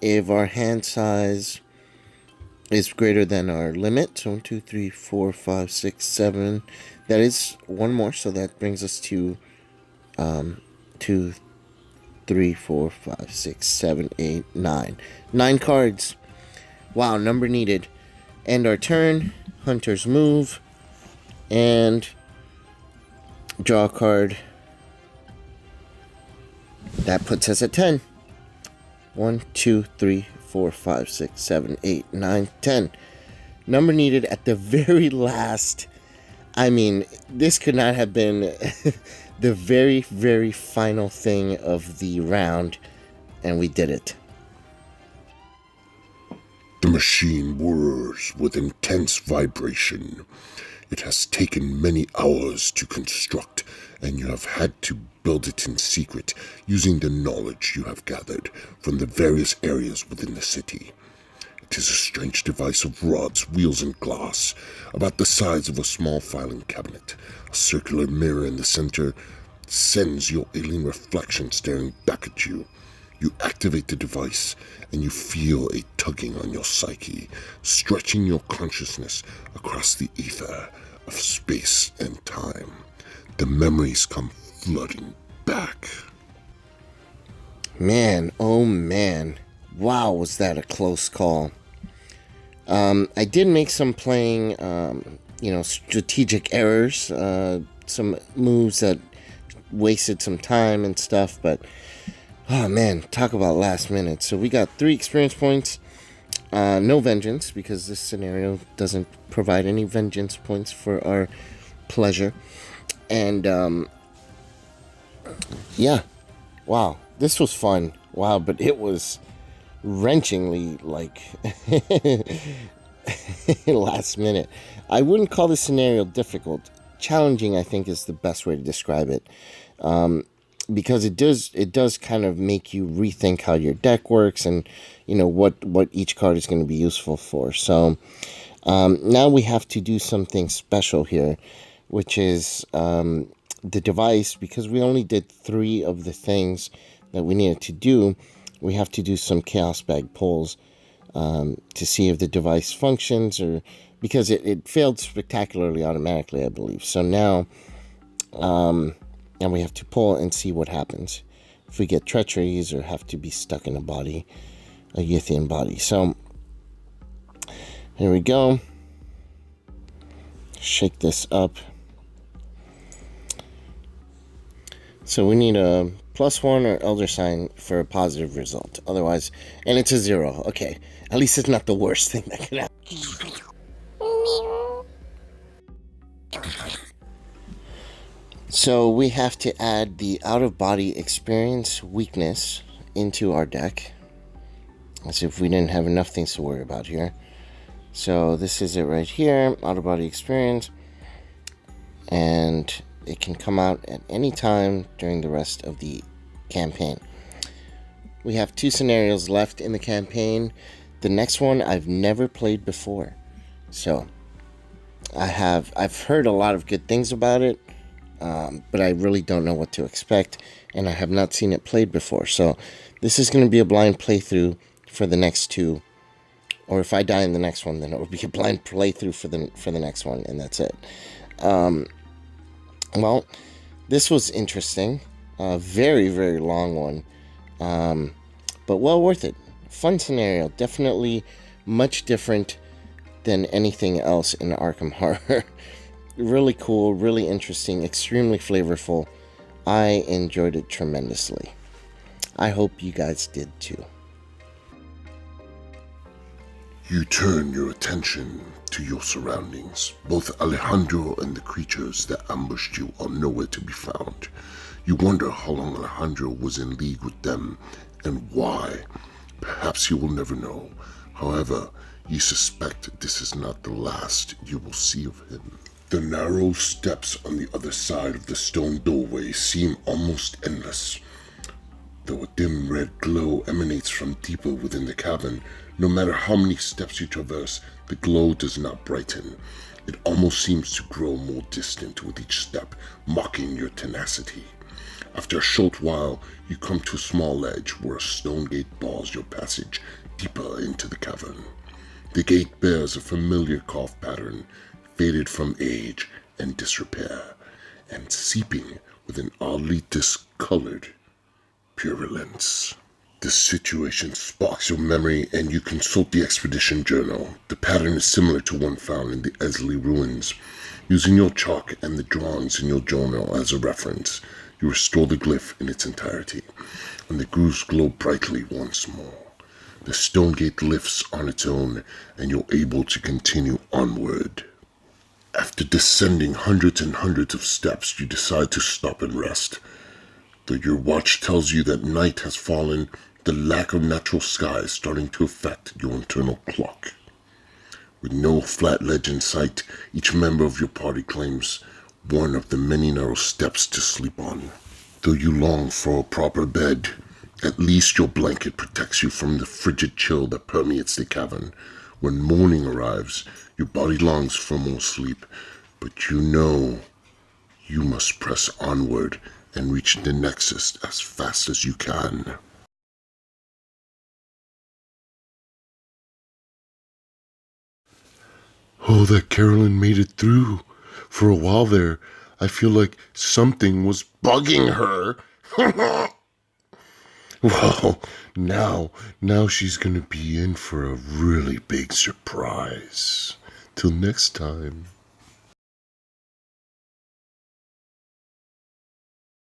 if our hand size is greater than our limit. So 1, 2, 3, 4, 5, 6, 7. That is 1 more, so that brings us to 2, 3, 4, 5, 6, 7, 8, 9. 9 cards. Wow, number needed. End our turn. Hunter's move. And draw a card. That puts us at 10. 1, 2, 3, 4, 5, 6, 7, 8, 9, 10. Number needed at the very last. I mean, this could not have been the very, very final thing of the round, and we did it. The machine whirs with intense vibration. It has taken many hours to construct, and you have had to build it in secret using the knowledge you have gathered from the various areas within the city. It is a strange device of rods, wheels, and glass, about the size of a small filing cabinet. A circular mirror in the center sends your alien reflection staring back at you. You activate the device, and you feel a tugging on your psyche, stretching your consciousness across the ether of space and time. The memories come flooding back. Man, oh man. Wow, was that a close call. I did make some playing, strategic errors, some moves that wasted some time and stuff, but oh man, talk about last minute. So we got 3 experience points, no vengeance, because this scenario doesn't provide any vengeance points for our pleasure. And yeah, wow, this was fun. Wow, but it was wrenchingly last minute. I wouldn't call this scenario difficult. Challenging, I think, is the best way to describe it. Because it does kind of make you rethink how your deck works and what each card is going to be useful for. So now we have to do something special here, which is the device. Because we only did 3 of the things that we needed to do, we have to do some Chaos Bag pulls to see if the device functions, or because it failed spectacularly automatically, I believe. So now and we have to pull and see what happens if we get treacheries or have to be stuck in a Yithian body. So here we go. Shake this up. So we need a +1 or Elder Sign for a positive result. Otherwise, and it's a 0. Okay, at least it's not the worst thing that could happen. So we have to add the out-of-body experience weakness into our deck. As if we didn't have enough things to worry about here. So this is it right here, out-of-body experience. And it can come out at any time during the rest of the campaign. We have 2 scenarios left in the campaign. The next one I've never played before. So I've heard a lot of good things about it. But I really don't know what to expect, and I have not seen it played before. So this is going to be a blind playthrough for the next 2, or if I die in the next one, then it will be a blind playthrough for the next one, and that's it. Well, this was interesting, a very, very long one, but well worth it. Fun scenario, definitely much different than anything else in Arkham Horror. Really cool, really interesting, extremely flavorful. I enjoyed it tremendously. I hope you guys did too. You turn your attention to your surroundings. Both Alejandro and the creatures that ambushed you are nowhere to be found. You wonder how long Alejandro was in league with them and why. Perhaps you will never know. However, you suspect this is not the last you will see of him. The narrow steps on the other side of the stone doorway seem almost endless. Though a dim red glow emanates from deeper within the cavern, no matter how many steps you traverse, the glow does not brighten. It almost seems to grow more distant with each step, mocking your tenacity. After a short while, you come to a small ledge where a stone gate bars your passage deeper into the cavern. The gate bears a familiar carved pattern, faded from age and disrepair, and seeping with an oddly discolored purulence. This situation sparks your memory and you consult the expedition journal. The pattern is similar to one found in the Esley ruins. Using your chalk and the drawings in your journal as a reference, you restore the glyph in its entirety, and the grooves glow brightly once more. The stone gate lifts on its own, and you're able to continue onward. After descending hundreds and hundreds of steps, you decide to stop and rest. Though your watch tells you that night has fallen, the lack of natural sky is starting to affect your internal clock. With no flat ledge in sight, each member of your party claims one of the many narrow steps to sleep on. Though you long for a proper bed, at least your blanket protects you from the frigid chill that permeates the cavern. When morning arrives, your body longs for more sleep, but you know you must press onward and reach the Nexus as fast as you can. Oh, that Carolyn made it through. For a while there, I feel like something was bugging her. Well, now she's gonna be in for a really big surprise. Till next time.